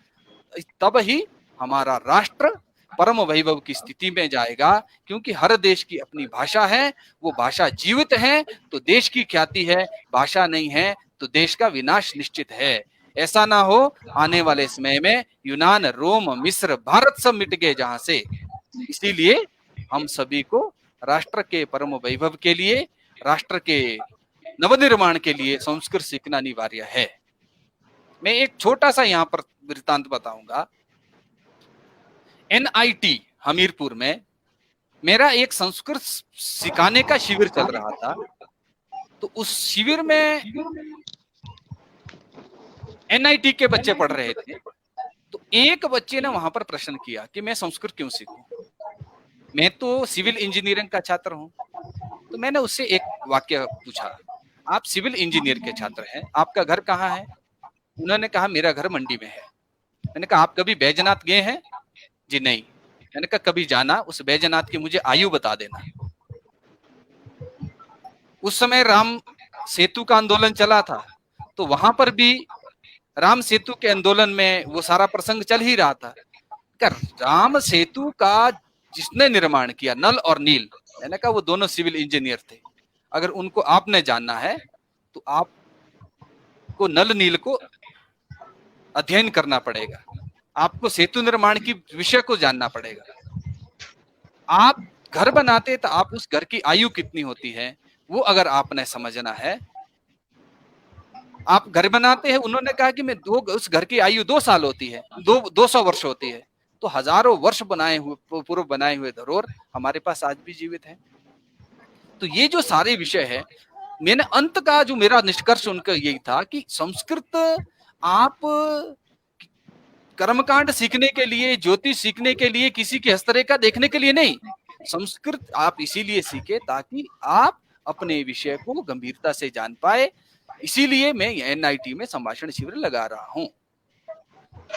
तब ही हमारा राष्ट्र परम वैभव की स्थिति में जाएगा। क्योंकि हर देश की अपनी भाषा है, वो भाषा जीवित है तो देश की ख्याति है, भाषा नहीं है तो देश का विनाश निश्चित है। ऐसा ना हो आने वाले समय में यूनान, रोम, मिस्र, भारत सब मिट गए जहां से। इसीलिए हम सभी को राष्ट्र के परम वैभव के लिए, राष्ट्र के नवनिर्माण के लिए संस्कृत सीखना अनिवार्य है। मैं एक छोटा सा यहाँ पर वृत्तांत बताऊंगा। NIT हमीरपुर में मेरा एक संस्कृत सिखाने का शिविर चल रहा था। तो उस शिविर में NIT के बच्चे पढ़ रहे थे। तो एक बच्चे ने वहां पर प्रश्न किया कि मैं संस्कृत क्यों सीखूं, मैं तो सिविल इंजीनियरिंग का छात्र हूं। तो मैंने उससे एक वाक्य पूछा, आप सिविल इंजीनियर के छात्र हैं, आपका घर कहाँ है? उन्होंने कहा मेरा घर मंडी में है। मैंने कहा आप कभी बैजनाथ गए हैं? जी नहीं। मैंने कहा कभी जाना, उस बैजनाथ की मुझे आयु बता देना। उस समय राम सेतु का आंदोलन चला था, तो वहां पर भी राम सेतु के आंदोलन में वो सारा प्रसंग चल ही रहा था। राम सेतु का जिसने निर्माण किया, नल और नील, मैंने कहा वो दोनों सिविल इंजीनियर थे। अगर उनको आपने जानना है तो आपको नल नील को अध्ययन करना पड़ेगा, आपको सेतु निर्माण की विषय को जानना पड़ेगा। आप घर बनाते तो आप उस घर की आयु कितनी होती है वो अगर आपने समझना है। आप घर बनाते हैं, उन्होंने कहा कि मैं उस घर की आयु 2 साल होती है, 200 वर्ष होती है। तो हजारों वर्ष पूर्व बनाए हुए धरोहर हमारे पास आज भी जीवित है। तो ये जो सारे विषय है, मैंने अंत का जो मेरा निष्कर्ष उनका यही था कि संस्कृत आप कर्मकांड सीखने के लिए, ज्योतिष सीखने के लिए, किसी की हस्तरेखा देखने के लिए नहीं, संस्कृत आप इसीलिए सीखे ताकि आप अपने विषय को गंभीरता से जान पाए। इसीलिए मैं NIT में संभाषण शिविर लगा रहा हूं।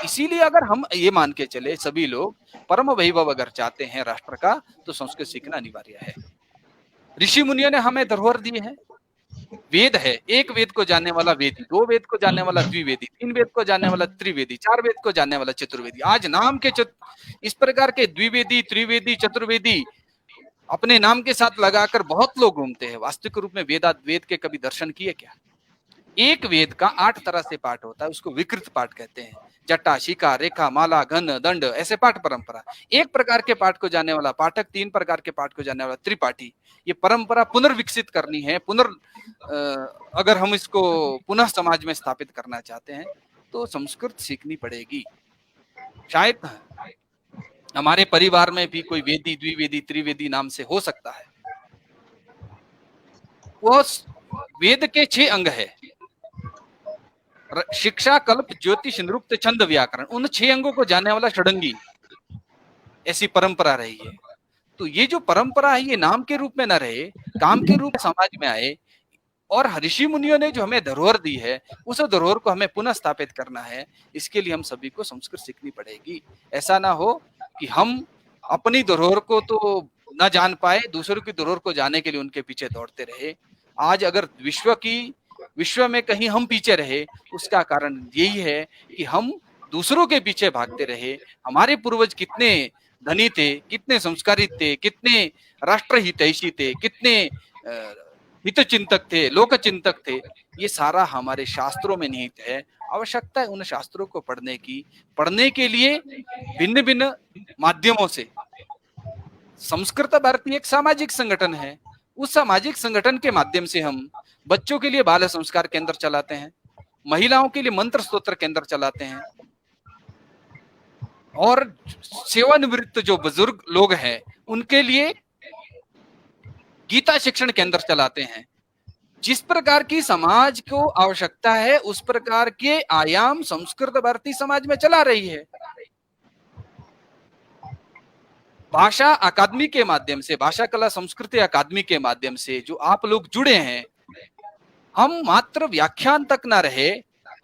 इसीलिए अगर हम ये मान के चले सभी लोग परम वैभव अगर चाहते हैं राष्ट्र का, तो संस्कृत सीखना अनिवार्य है। ऋषि मुनियों ने हमें धरोहर दी है। वेद है, एक वेद को जानने वाला वेदी, 2 वेद को जानने वाला द्विवेदी, 3 वेद को जानने वाला त्रिवेदी, 4 वेद को जानने वाला चतुर्वेदी। आज नाम के इस प्रकार के द्विवेदी, त्रिवेदी, चतुर्वेदी अपने नाम के साथ लगाकर बहुत लोग घूमते हैं। वास्तविक रूप में वेद के कभी दर्शन किए क्या? एक वेद का 8 तरह से पाठ होता है, उसको विकृत पाठ कहते हैं। जटा, शिखा, रेखा, माला, घन, दंड, ऐसे पाठ परंपरा। एक प्रकार के पाठ को जानने वाला पाठक, 3 प्रकार के पाठ को जानने वाला त्रिपाठी। ये परंपरा पुनर्विकसित करनी है। अगर हम इसको पुनः समाज में स्थापित करना चाहते हैं तो संस्कृत सीखनी पड़ेगी। शायद हमारे परिवार में भी कोई वेदी, द्विवेदी, त्रिवेदी नाम से हो सकता है। वो वेद के 6 अंग है, शिक्षा, कल्प, ज्योतिष, नृत्य, छंद, व्याकरण। उन 6 अंगों को जानने वाला षडंगी, ऐसी परंपरा रही है। तो ये जो परंपरा है ये नाम के रूप में न रहे, काम के रूप में समाज में आए। और ऋषि मुनियों ने जो हमें धरोहर दी है, उस धरोहर को हमें पुनः स्थापित करना है। इसके लिए हम सभी को संस्कृत सीखनी पड़ेगी। ऐसा ना हो कि हम अपनी धरोहर को तो न जान पाए, दूसरों की धरोहर को जानने के लिए उनके पीछे दौड़ते रहे। आज अगर विश्व में कहीं हम पीछे रहे, उसका कारण यही है कि हम दूसरों के पीछे भागते रहे। हमारे पूर्वज कितने धनी थे, कितने संस्कारित थे, कितने राष्ट्र हितैषी थे, कितने हितचिंतक थे, लोक चिंतक थे, ये सारा हमारे शास्त्रों में निहित है। आवश्यकता है उन शास्त्रों को पढ़ने के लिए भिन्न भिन्न माध्यमों से। संस्कृत भारती एक सामाजिक संगठन है। उस सामाजिक संगठन के माध्यम से हम बच्चों के लिए बाल संस्कार केंद्र चलाते हैं, महिलाओं के लिए मंत्र स्तोत्र केंद्र चलाते हैं, और सेवानिवृत्त जो बुजुर्ग लोग हैं उनके लिए गीता शिक्षण केंद्र चलाते हैं। जिस प्रकार की समाज को आवश्यकता है उस प्रकार के आयाम संस्कृत भारती समाज में चला रही है। भाषा अकादमी के माध्यम से, भाषा कला संस्कृति अकादमी के माध्यम से जो आप लोग जुड़े हैं, हम मात्र व्याख्यान तक ना रहे,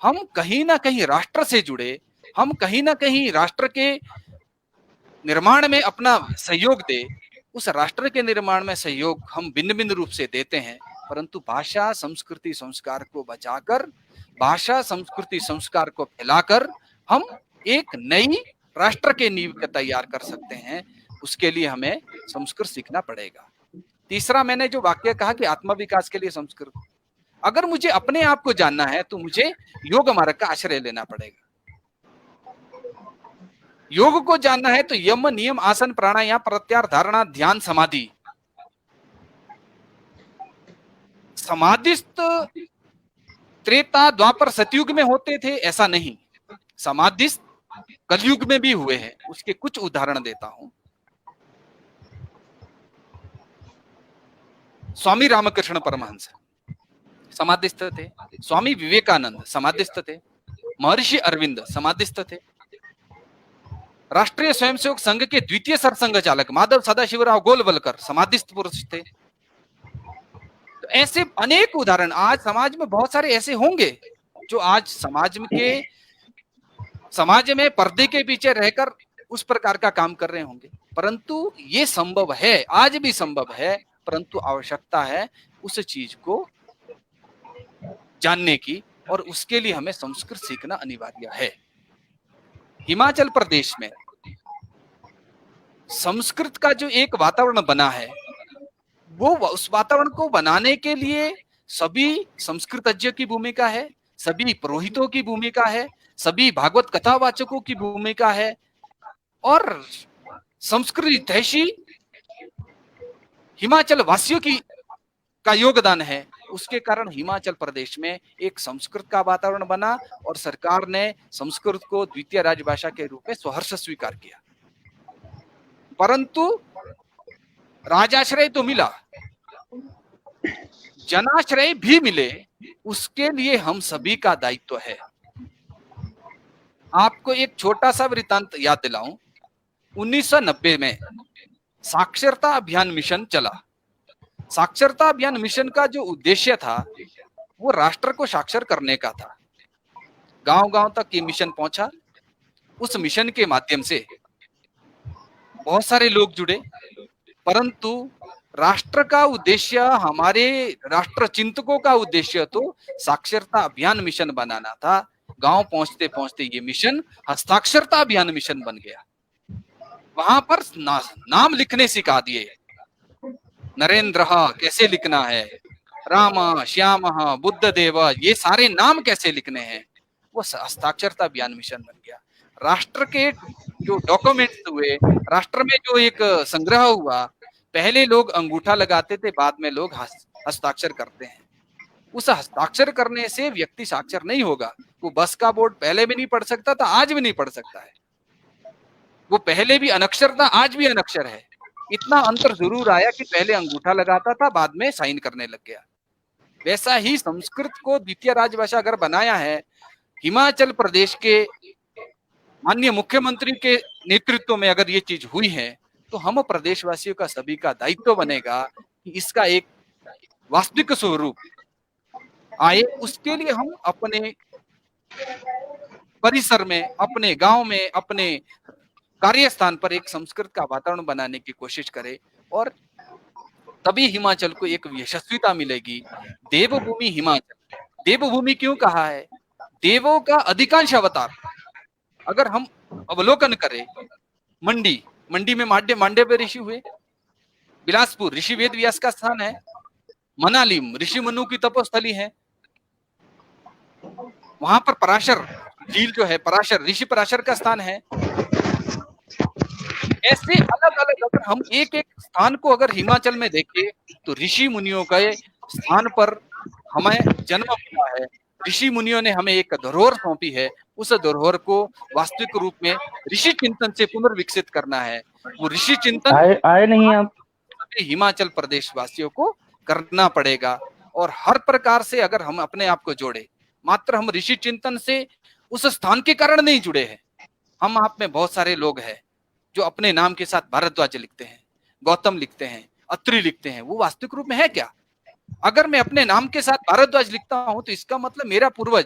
हम कहीं ना कहीं राष्ट्र से जुड़े, हम कहीं ना कहीं राष्ट्र के निर्माण में अपना सहयोग दे। उस राष्ट्र के निर्माण में सहयोग हम भिन्न भिन्न रूप से देते हैं, परंतु भाषा संस्कृति संस्कार को बचाकर, भाषा संस्कृति संस्कार को फैलाकर हम एक नई राष्ट्र के नींव को तैयार कर सकते हैं। उसके लिए हमें संस्कृत सीखना पड़ेगा। तीसरा मैंने जो वाक्य कहा कि आत्म विकास के लिए संस्कृत, अगर मुझे अपने आप को जानना है तो मुझे योग मार्ग का आश्रय लेना पड़ेगा। योग को जानना है तो यम नियम आसन प्राणायाम प्रत्याहार धारणा ध्यान समाधि। समाधिस्थ त्रेता द्वापर सतयुग में होते थे ऐसा नहीं, समाधिस्थ कलयुग में भी हुए हैं। उसके कुछ उदाहरण देता हूं। स्वामी रामकृष्ण परमहंस समाधिस्थ थे, स्वामी विवेकानंद समाधिस्थ थे, महर्षि अरविंद समाधिस्थ थे, राष्ट्रीय स्वयंसेवक संघ के द्वितीय सरसंघ चालक माधव सदाशिवराव गोलवलकर समाधिस्थ पुरुष थे। तो ऐसे अनेक उदाहरण आज समाज में बहुत सारे ऐसे होंगे जो आज समाज में पर्दे के पीछे रहकर उस प्रकार का काम कर रहे होंगे, परंतु ये संभव है, आज भी संभव है, परंतु आवश्यकता है उस चीज को जानने की, और उसके लिए हमें संस्कृत सीखना अनिवार्य है। हिमाचल प्रदेश में संस्कृत का जो एक वातावरण बना है, वो उस वातावरण को बनाने के लिए सभी संस्कृतज्ञ की भूमिका है, सभी पुरोहितों की भूमिका है, सभी भागवत कथावाचकों की भूमिका है, और संस्कृत हितैषी हिमाचल वासियों का योगदान है। उसके कारण हिमाचल प्रदेश में एक संस्कृत का वातावरण बना और सरकार ने संस्कृत को द्वितीय राजभाषा के रूप में सहर्ष स्वीकार किया। परंतु राजाश्रय तो मिला, जनाश्रय भी मिले, उसके लिए हम सभी का दायित्व है। आपको एक छोटा सा वृत्तांत याद दिलाऊं। 1990 में साक्षरता अभियान मिशन चला। साक्षरता अभियान मिशन का जो उद्देश्य था वो राष्ट्र को साक्षर करने का था। गांव-गांव तक ये मिशन पहुंचा। उस मिशन के माध्यम से बहुत सारे लोग जुड़े, परंतु राष्ट्र का उद्देश्य, हमारे राष्ट्र चिंतकों का उद्देश्य तो साक्षरता अभियान मिशन बनाना था। गांव पहुंचते पहुंचते ये मिशन हस्ताक्षरता अभियान मिशन बन गया। वहां पर नाम लिखने सिखा दिए, नरेंद्र कैसे लिखना है, राम श्याम बुद्ध देव, ये सारे नाम कैसे लिखने हैं, वो हस्ताक्षरता अभियान मिशन बन गया। राष्ट्र के जो डॉक्यूमेंट्स हुए, राष्ट्र में जो एक संग्रह हुआ, पहले लोग अंगूठा लगाते थे, बाद में लोग हस्ताक्षर करते हैं। उस हस्ताक्षर करने से व्यक्ति साक्षर नहीं होगा। वो बस का बोर्ड पहले भी नहीं पढ़ सकता था, आज भी नहीं पढ़ सकता है। वो पहले भी अनक्षर था, आज भी अनक्षर है। इतना अंतर जरूर आया कि पहले अंगूठा लगाता था, बाद में साइन करने लग गया। वैसा ही संस्कृत को द्वितीय राजभाषा अगर बनाया है, हिमाचल प्रदेश के माननीय मुख्यमंत्री के नेतृत्व में अगर ये चीज हुई है, तो हम प्रदेशवासियों का सभी का दायित्व बनेगा कि इसका एक वास्तविक स्वरूप आए। उसके लिए हम अपने परिसर में, अपने गांव में, अपने कार्यस्थान पर एक संस्कृत का वातावरण बनाने की कोशिश करें, और तभी हिमाचल को एक यशस्विता मिलेगी। देवभूमि हिमाचल, देवभूमि क्यों कहा है? देवों का अधिकांश अवतार अगर हम अवलोकन करें, मंडी में मांडव्य ऋषि हुए, बिलासपुर ऋषि वेद व्यास का स्थान है, मनाली ऋषि मनु की तपोस्थली है, वहां पर पराशर झील जो है, पराशर ऋषि पराशर का स्थान है। ऐसे अलग अलग अगर हम एक एक स्थान को अगर हिमाचल में देखें तो ऋषि मुनियों के स्थान पर हमें जन्म मिला है। ऋषि मुनियों ने हमें एक धरोहर सौंपी है, उस धरोहर को वास्तविक रूप में ऋषि चिंतन से पुनर्विकसित करना है। वो ऋषि चिंतन
आए नहीं आप?
सभी हिमाचल प्रदेश वासियों को करना पड़ेगा। और हर प्रकार से अगर हम अपने आप को जोड़े, मात्र हम ऋषि चिंतन से उस स्थान के कारण नहीं जुड़े हैं। हम आप में बहुत सारे लोग हैं जो अपने नाम के साथ भारद्वाज लिखते हैं, गौतम लिखते हैं, अत्रि लिखते हैं। वो वास्तविक रूप में है क्या? अगर मैं अपने नाम के साथ भारद्वाज लिखता हूं तो इसका मतलब मेरा पूर्वज,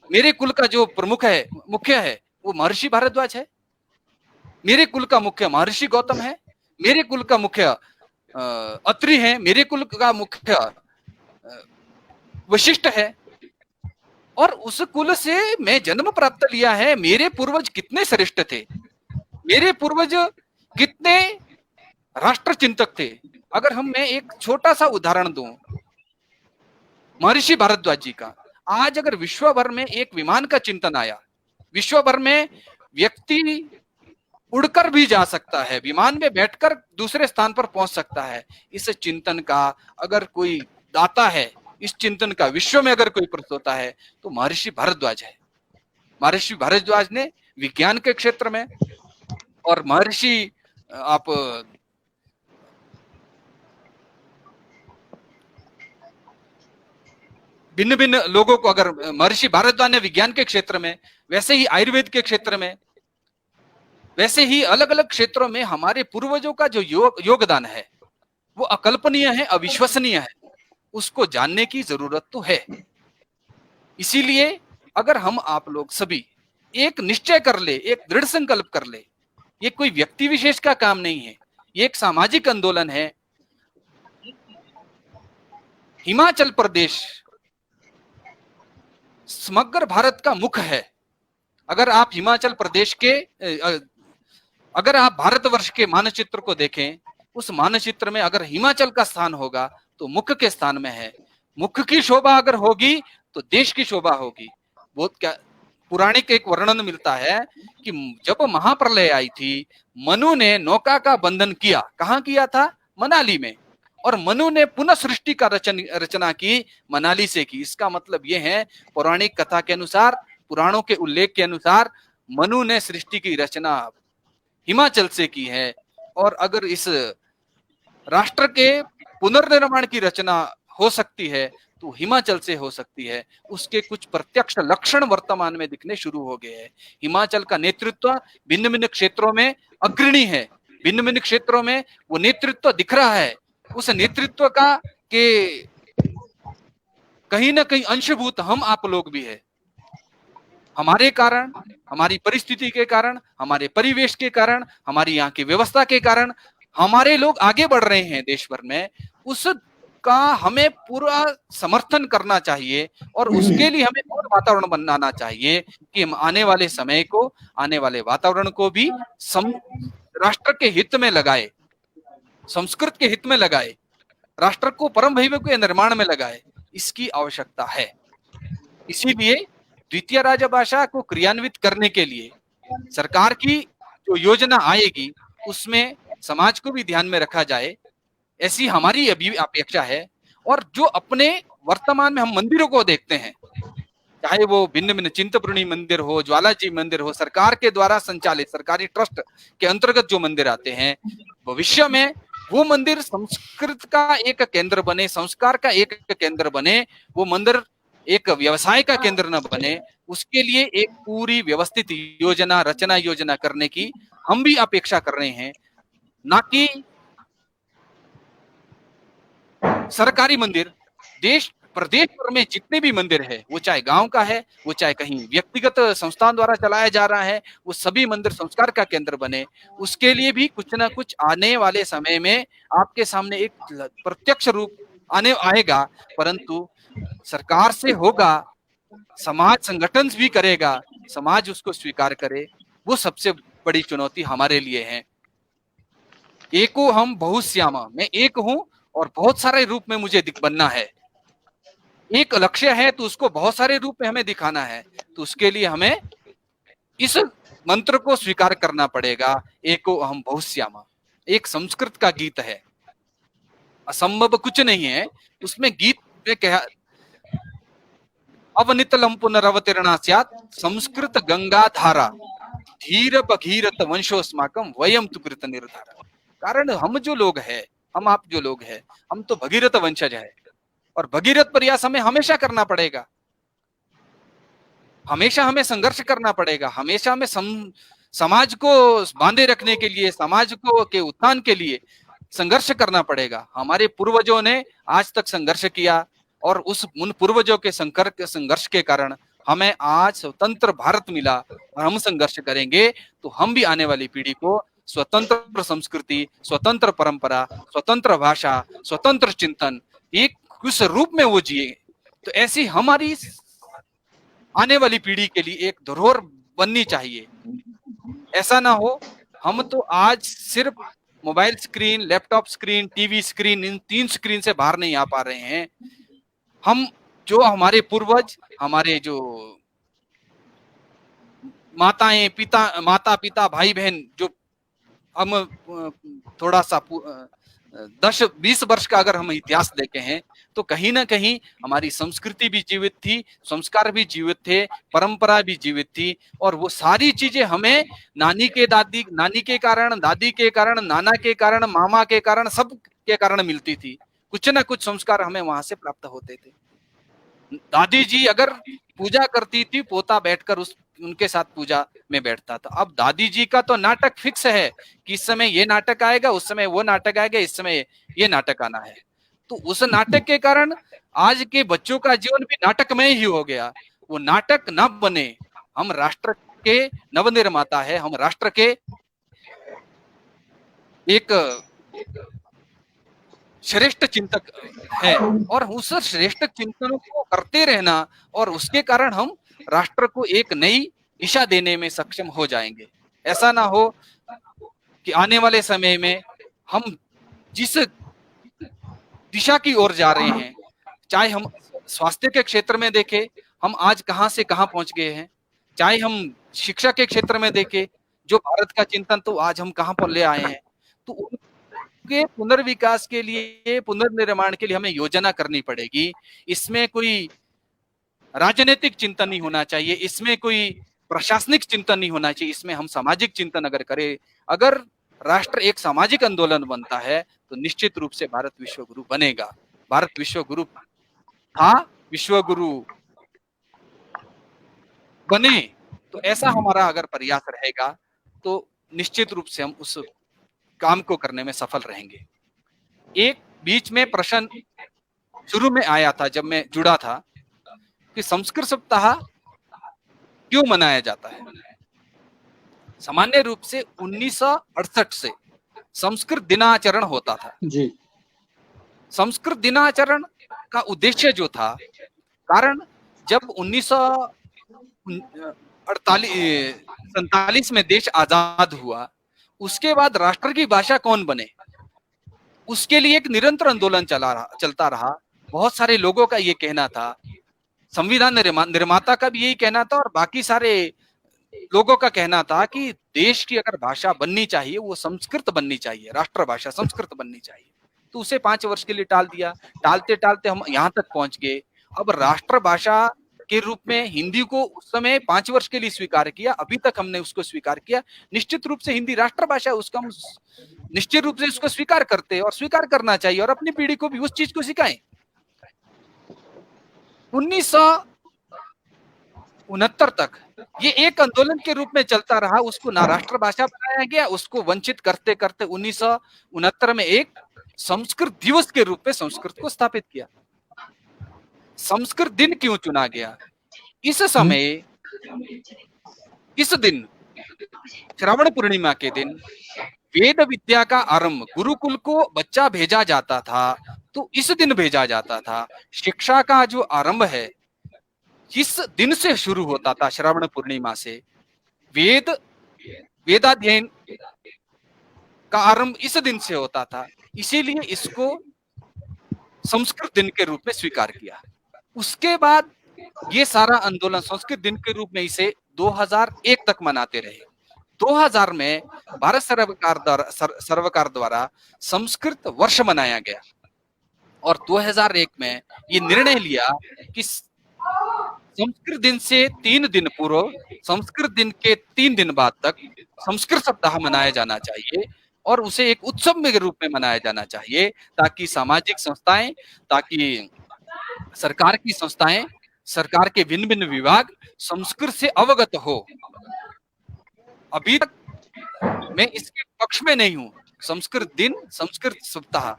मेरे कुल का जो प्रमुख है, मुख्य है, वो महर्षि भारद्वाज है। मेरे कुल का मुख्य महर्षि गौतम है, मेरे कुल का मुख्य अत्रि है, मेरे कुल का मुख्य वशिष्ठ है। और उस कुल से मैं जन्म प्राप्त लिया है। मेरे पूर्वज कितने श्रेष्ठ थे, मेरे पूर्वज कितने राष्ट्र चिंतक थे। अगर मैं एक छोटा सा उदाहरण दूं महर्षि भारद्वाज जी का, आज अगर विश्व भर में एक विमान का चिंतन आया, विश्व भर में व्यक्ति उड़कर भी जा सकता है, विमान में बैठकर दूसरे स्थान पर पहुंच सकता है। इस चिंतन का अगर कोई दाता है, इस चिंतन का विश्व में अगर कोई प्रस्तोता है तो महर्षि भारद्वाज है। महर्षि भारद्वाज ने विज्ञान के क्षेत्र में, और महर्षि आप भिन्न भिन्न लोगों को, अगर महर्षि भारद्वाज ने विज्ञान के क्षेत्र में, वैसे ही आयुर्वेद के क्षेत्र में, वैसे ही अलग अलग क्षेत्रों में हमारे पूर्वजों का जो योगदान है वो अकल्पनीय है, अविश्वसनीय है। उसको जानने की जरूरत तो है। इसीलिए अगर हम आप लोग सभी एक निश्चय कर ले, एक दृढ़ संकल्प कर ले, ये कोई व्यक्ति विशेष का काम नहीं है, ये एक सामाजिक आंदोलन है। हिमाचल प्रदेश समग्र भारत का मुख है। अगर आप हिमाचल प्रदेश के, अगर आप भारतवर्ष के मानचित्र को देखें, उस मानचित्र में अगर हिमाचल का स्थान होगा तो मुख के स्थान में है। मुख की शोभा अगर होगी तो देश की शोभा होगी। बहुत क्या पुराणिक एक वर्णन मिलता है कि जब महाप्रलय आई थी, मनु ने नौका का बंधन किया। कहाँ किया था? मनाली में। और मनु ने पुनः सृष्टि का रचना की, मनाली से की। इसका मतलब यह है, पौराणिक कथा के अनुसार, पुराणों के उल्लेख के अनुसार, मनु ने सृष्टि की रचना हिमाचल से की है। और अगर इस राष्ट्र के पुनर्निर्माण की रचना हो सकती है तो हिमाचल से हो सकती है। उसके कुछ प्रत्यक्ष लक्षण वर्तमान में दिखने शुरू हो गए हैं। हिमाचल का नेतृत्व भिन्न भिन्न क्षेत्रों में अग्रणी है, भिन्न भिन्न क्षेत्रों में वो नेतृत्व दिख रहा है। उस नेतृत्व का के कहीं ना कहीं अंशभूत हम आप लोग भी है। हमारे कारण, हमारी परिस्थिति के कारण, हमारे परिवेश के कारण, हमारी यहाँ की व्यवस्था के कारण हमारे लोग आगे बढ़ रहे हैं देश भर में। उसका हमें पूरा समर्थन करना चाहिए और उसके लिए हमें और वातावरण बनाना चाहिए कि हम आने वाले समय को, आने वाले वातावरण को भी राष्ट्र के हित में लगाए, संस्कृत के हित में लगाए, राष्ट्र को परम भव्य के निर्माण में लगाए। इसकी आवश्यकता है। इसीलिए द्वितीय राजभाषा को क्रियान्वित करने के लिए सरकार की जो योजना आएगी उसमें समाज को भी ध्यान में रखा जाए, ऐसी हमारी अभी अपेक्षा है। और जो अपने वर्तमान में हम मंदिरों को देखते हैं, चाहे वो भिन्न भिन्न चिंतपूर्णी मंदिर हो, ज्वालाजी मंदिर हो, सरकार के द्वारा संचालित सरकारी ट्रस्ट के अंतर्गत जो मंदिर आते हैं, भविष्य में वो मंदिर संस्कृत का एक केंद्र बने, संस्कार का एक केंद्र बने। वो मंदिर एक व्यवसाय का केंद्र न बने, उसके लिए एक पूरी व्यवस्थित योजना, रचना योजना करने की हम भी अपेक्षा कर रहे हैं। ना कि सरकारी मंदिर, देश प्रदेश भर में जितने भी मंदिर है, वो चाहे गांव का है, वो चाहे कहीं व्यक्तिगत संस्थान द्वारा चलाया जा रहा है, वो सभी मंदिर संस्कार का केंद्र बने। उसके लिए भी कुछ ना कुछ आने वाले समय में आपके सामने एक प्रत्यक्ष रूप आएगा। परंतु सरकार से होगा, समाज संगठन भी करेगा, समाज उसको स्वीकार करे, वो सबसे बड़ी चुनौती हमारे लिए है। एको हम बहुश्यामा, मैं एक हूं और बहुत सारे रूप में मुझे बनना है। एक लक्ष्य है तो उसको बहुत सारे रूप में हमें दिखाना है। तो उसके लिए हमें इस मंत्र को स्वीकार करना पड़ेगा। एको अहम बहुश्यामा एक संस्कृत का गीत है, असंभव कुछ नहीं है उसमें। गीत में कहा, अवनितलम पुनरवतीर्णा स्यात् संस्कृत गंगा धारा धीर भगीरथ वंशोस्माकम वयम तु कृत निर्धारा। कारण हम जो लोग हैं, हम आप जो लोग हैं, हम तो भगीरथ वंशज है, और भगीरथ प्रयास हमें हमेशा करना पड़ेगा, हमेशा हमें संघर्ष करना पड़ेगा, हमेशा हमें समाज को बांधे रखने के लिए, समाज को के उत्थान के लिए संघर्ष करना पड़ेगा। हमारे पूर्वजों ने आज तक संघर्ष किया, और उन पूर्वजों के संघर्ष के कारण हमें आज स्वतंत्र भारत मिला, और हम संघर्ष करेंगे तो हम भी आने वाली पीढ़ी को स्वतंत्र संस्कृति, स्वतंत्र परंपरा, स्वतंत्र भाषा, स्वतंत्र चिंतन एक उस रूप में वो जिए। तो ऐसी हमारी आने वाली पीढ़ी के लिए एक धरोहर बननी चाहिए। ऐसा ना हो हम तो आज सिर्फ mobile screen, laptop screen, TV screen, इन 3 स्क्रीन से बाहर नहीं आ पा रहे हैं। हम जो हमारे पूर्वज, हमारे जो माता पिता भाई बहन, जो हम थोड़ा सा 10-20 वर्ष का अगर हम इतिहास देखे हैं तो कहीं ना कहीं हमारी संस्कृति भी जीवित थी, संस्कार भी जीवित थे, परंपरा भी जीवित थी, और वो सारी चीजें हमें नानी के कारण, दादी के कारण, नाना के कारण, मामा के कारण, सब के कारण मिलती थी। कुछ ना कुछ संस्कार हमें वहां से प्राप्त होते थे। दादी जी अगर पूजा करती थी, पोता बैठकर उनके साथ पूजा में बैठता था। अब दादी जी का तो नाटक फिक्स है कि इस समय ये नाटक आएगा, उस समय वो नाटक आएगा, इस समय ये नाटक आना है। तो उस नाटक के कारण आज के बच्चों का जीवन भी नाटकमय ही हो गया। वो नाटक न बने, हम राष्ट्र के नवनिर्माता है, हम राष्ट्र के एक श्रेष्ठ चिंतक है, और उस श्रेष्ठ चिंतन को करते रहना, और उसके कारण हम राष्ट्र को एक नई दिशा देने में सक्षम हो जाएंगे। ऐसा ना हो कि आने वाले समय में हम जिस दिशा की ओर जा रहे हैं, चाहे हम स्वास्थ्य के क्षेत्र में देखें, हम आज कहां से कहां पहुंच गए हैं, चाहे हम शिक्षा के क्षेत्र में देखें, जो भारत का चिंतन तो आज हम कहां पर ले आए हैं। तो उनके पुनर्विकास के लिए, पुनर्निर्माण के लिए हमें योजना करनी पड़ेगी। इसमें कोई राजनीतिक चिंतन नहीं होना चाहिए, इसमें कोई प्रशासनिक चिंतन नहीं होना चाहिए, इसमें हम सामाजिक चिंतन अगर करें, अगर राष्ट्र एक सामाजिक आंदोलन बनता है तो निश्चित रूप से भारत विश्व गुरु बनेगा। भारत विश्व गुरु था, विश्व गुरु बने, तो ऐसा हमारा अगर प्रयास रहेगा तो निश्चित रूप से हम उस काम को करने में सफल रहेंगे। एक बीच में प्रश्न शुरू में आया था जब मैं जुड़ा था कि संस्कृत सप्ताह क्यों मनाया जाता है। सामान्य रूप से 1968 से संस्कृत दिनाचरण होता था
जी।
संस्कृत दिनाचरण का उद्देश्य जो था, कारण जब 1947 में देश आजाद हुआ, उसके बाद राष्ट्र की भाषा कौन बने, उसके लिए एक निरंतर आंदोलन चलता रहा। बहुत सारे लोगों का ये कहना था, संविधान निर्माता का भी यही कहना था, और बाकी सारे लोगों का कहना था कि देश की अगर भाषा बननी चाहिए वो संस्कृत बननी चाहिए, राष्ट्रभाषा संस्कृत बननी चाहिए। तो उसे 5 वर्ष के लिए टाल दिया। टालते टालते हम यहाँ तक पहुंच गए। अब राष्ट्रभाषा के रूप में हिंदी को उस समय 5 वर्ष के लिए स्वीकार किया, अभी तक हमने उसको स्वीकार किया। निश्चित रूप से हिंदी राष्ट्रभाषा है, उसका हम निश्चित रूप से उसको स्वीकार करते हैं और स्वीकार करना चाहिए, और अपनी पीढ़ी को भी उस चीज को सिखाएं। 1969 तक ये एक आंदोलन के रूप में चलता रहा, उसको ना राष्ट्रभाषा बनाया गया, उसको वंचित करते करते 1969 में एक संस्कृत दिवस के रूप में संस्कृत को स्थापित किया। संस्कृत दिन क्यों चुना गया? इस समय, इस दिन श्रावण पूर्णिमा के दिन वेद विद्या का आरंभ, गुरुकुल को बच्चा भेजा जाता था तो इस दिन भेजा जाता था। शिक्षा का जो आरंभ है इस दिन से शुरू होता था, श्रावण पूर्णिमा से। वेदाध्ययन का आरंभ इस दिन से होता था, इसीलिए इसको संस्कृत दिन के रूप में स्वीकार किया। उसके बाद ये सारा आंदोलन संस्कृत दिन के रूप में इसे 2001 तक मनाते रहे। 2000 में भारत सरकार द्वारा संस्कृत वर्ष मनाया गया, और 2001 में ये निर्णय लिया कि संस्कृत दिन से 3 दिन पूर्व, संस्कृत दिन के 3 दिन बाद तक संस्कृत सप्ताह मनाया जाना चाहिए और उसे एक उत्सव के रूप में मनाया जाना चाहिए, ताकि सामाजिक संस्थाएं, ताकि सरकार की संस्थाएं, सरकार के भिन्न भिन्न विभाग संस्कृत से अवगत हो। अभी तक मैं इसके पक्ष में नहीं हूं, संस्कृत दिन, संस्कृत सप्ताह,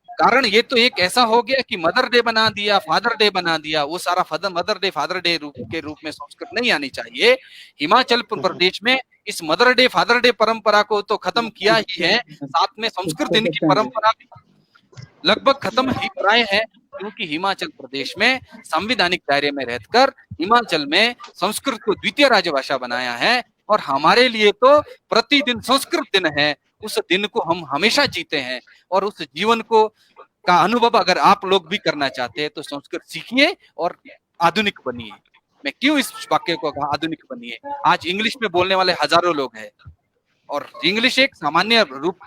कारण ये तो एक ऐसा हो गया कि मदर डे बना दिया, फादर डे बना दिया। वो सारा मदर डे फादर डे के रूप में संस्कृत नहीं आनी चाहिए। हिमाचल प्रदेश में इस मदर डे फादर डे परंपरा को तो खत्म किया ही है, साथ में संस्कृत दिन की परंपरा भी लगभग खत्म ही प्राय है, क्योंकि हिमाचल प्रदेश में संवैधानिक दायरे में रहकर हिमाचल में संस्कृत को द्वितीय राजभाषा बनाया है और हमारे लिए तो प्रतिदिन संस्कृत दिन है। उस दिन को हम हमेशा जीते हैं और उस जीवन को का अनुभव अगर आप लोग भी करना चाहते हैं तो संस्कृत सीखिए और आधुनिक बनिए। मैं क्यों इस वाक्य को कहा आधुनिक बनिए? आज इंग्लिश में बोलने वाले हजारों लोग हैं और इंग्लिश एक सामान्य रूप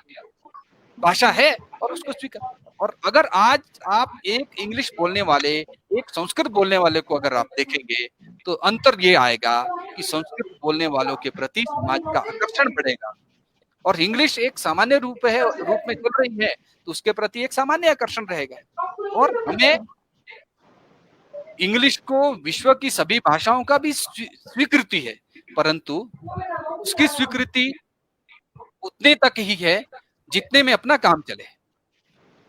भाषा है और उसको स्वीकार। और अगर आज आप एक इंग्लिश बोलने वाले, एक संस्कृत बोलने वाले को अगर आप देखेंगे तो अंतर ये आएगा कि संस्कृत बोलने वालों के प्रति समाज का आकर्षण बढ़ेगा और इंग्लिश एक सामान्य रूप में चल रही है तो उसके प्रति एक सामान्य आकर्षण रहेगा। और हमें इंग्लिश को विश्व की सभी भाषाओं का भी स्वीकृति है, परंतु उसकी स्वीकृति उतने तक ही है जितने में अपना काम चले।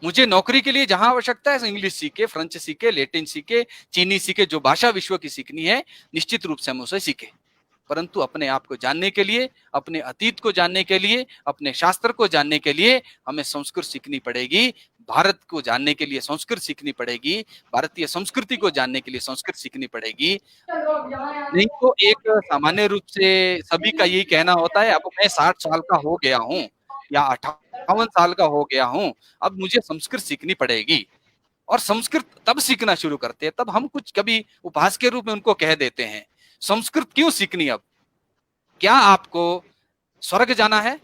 मुझे नौकरी के लिए जहां आवश्यकता है इंग्लिश सीखे, फ्रेंच सीखे, लैटिन सीखे, चीनी सीखे, जो भाषा विश्व की सीखनी है निश्चित रूप से हम उसे सीखे, परंतु अपने आप को जानने के लिए, अपने अतीत को जानने के लिए, अपने शास्त्र को जानने के लिए हमें संस्कृत सीखनी पड़ेगी। भारत को जानने के लिए संस्कृत सीखनी पड़ेगी, भारतीय संस्कृति को जानने के लिए संस्कृत सीखनी पड़ेगी। नहीं तो एक सामान्य रूप से सभी का यही कहना होता है, अब मैं 60 साल का हो गया हूँ या 58 साल का हो गया हूँ, अब मुझे संस्कृत सीखनी पड़ेगी। और संस्कृत तब सीखना शुरू करते हैं तब हम कुछ कभी उपहास के रूप में उनको कह देते हैं, संस्कृत क्यों सीखनी? अब क्या आपको स्वर्ग जाना है?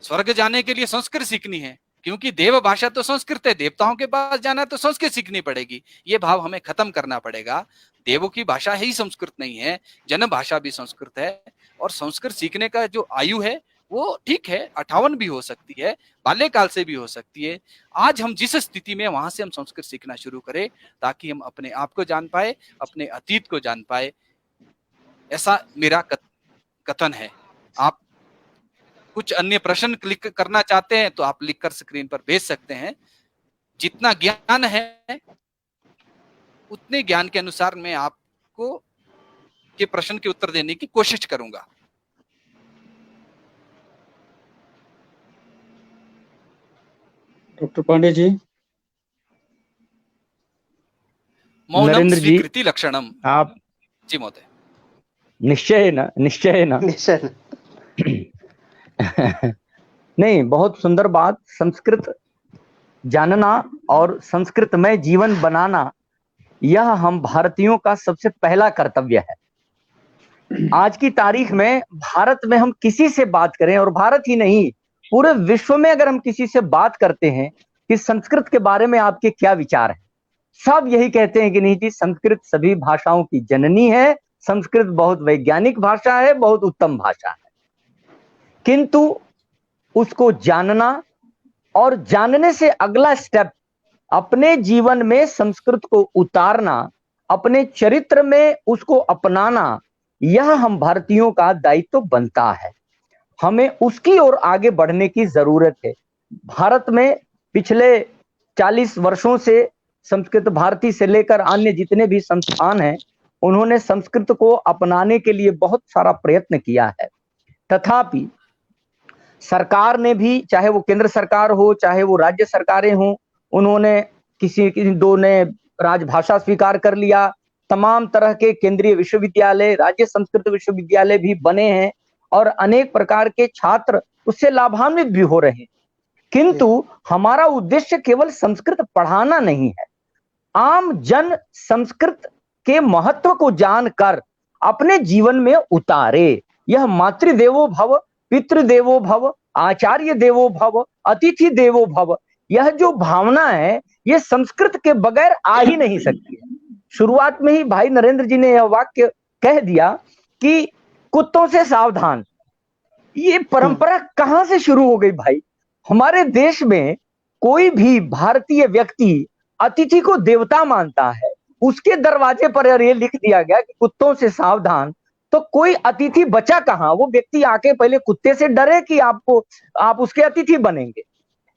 स्वर्ग जाने के लिए संस्कृत सीखनी है, क्योंकि देव भाषा तो संस्कृत है, देवताओं के पास जाना है तो संस्कृत सीखनी पड़ेगी। ये भाव हमें खत्म करना पड़ेगा। देवों की भाषा ही संस्कृत नहीं है, जन भाषा भी संस्कृत है। और संस्कृत सीखने का जो आयु है वो ठीक है 58 भी हो सकती है, बाल्यकाल से भी हो सकती है। आज हम जिस स्थिति में वहां से हम संस्कृत सीखना शुरू करें ताकि हम अपने आप को जान पाए, अपने अतीत को जान पाए, ऐसा मेरा कथन है। आप कुछ अन्य प्रश्न क्लिक करना चाहते हैं तो आप लिखकर स्क्रीन पर भेज सकते हैं। जितना ज्ञान है उतने ज्ञान के अनुसार मैं आपको के प्रश्न के उत्तर देने की कोशिश करूंगा।
डॉक्टर पांडे जी।
मौनम
नरेंद्र जी,
स्वीकृति लक्षणम।
आप
जी महोदय।
निश्चय न नहीं, बहुत सुंदर बात। संस्कृत जानना और संस्कृत में जीवन बनाना यह हम भारतीयों का सबसे पहला कर्तव्य है। आज की तारीख में भारत में हम किसी से बात करें, और भारत ही नहीं पूरे विश्व में अगर हम किसी से बात करते हैं कि संस्कृत के बारे में आपके क्या विचार हैं, सब यही कहते हैं कि नहीं जी, संस्कृत सभी भाषाओं की जननी है, संस्कृत बहुत वैज्ञानिक भाषा है, बहुत उत्तम भाषा है। किंतु उसको जानना और जानने से अगला स्टेप अपने जीवन में संस्कृत को उतारना, अपने चरित्र में उसको अपनाना, यह हम भारतीयों का दायित्व बनता है। हमें उसकी ओर आगे बढ़ने की जरूरत है। भारत में पिछले 40 वर्षों से संस्कृत भारती से लेकर अन्य जितने भी संस्थान हैं, उन्होंने संस्कृत को अपनाने के लिए बहुत सारा प्रयत्न किया है। तथापि सरकार ने भी, चाहे वो केंद्र सरकार हो चाहे वो राज्य सरकारें हों, उन्होंने किसी दो ने राजभाषा स्वीकार कर लिया। तमाम तरह के केंद्रीय विश्वविद्यालय, राज्य संस्कृत विश्वविद्यालय भी बने हैं और अनेक प्रकार के छात्र उससे लाभान्वित भी हो रहे हैं। किंतु हमारा उद्देश्य केवल संस्कृत पढ़ाना नहीं है। आम जन संस्कृत के महत्व को जानकर अपने जीवन में उतारे। यह मातृदेवो भव, पितृदेवो भव, आचार्य देवो भव, अतिथि देवो भव, यह जो भावना है ये संस्कृत के बगैर आ ही नहीं सकती है। शुरुआत में ही भाई नरेंद्र जी ने यह वाक्य कह दिया कि कुत्तों से सावधान। ये परंपरा कहां से शुरू हो गई भाई? हमारे देश में कोई भी भारतीय व्यक्ति अतिथि को देवता मानता है, उसके दरवाजे पर ये लिख दिया गया कि कुत्तों से सावधान, तो कोई अतिथि बचा कहां? वो व्यक्ति आके पहले कुत्ते से डरे कि आप उसके अतिथि बनेंगे।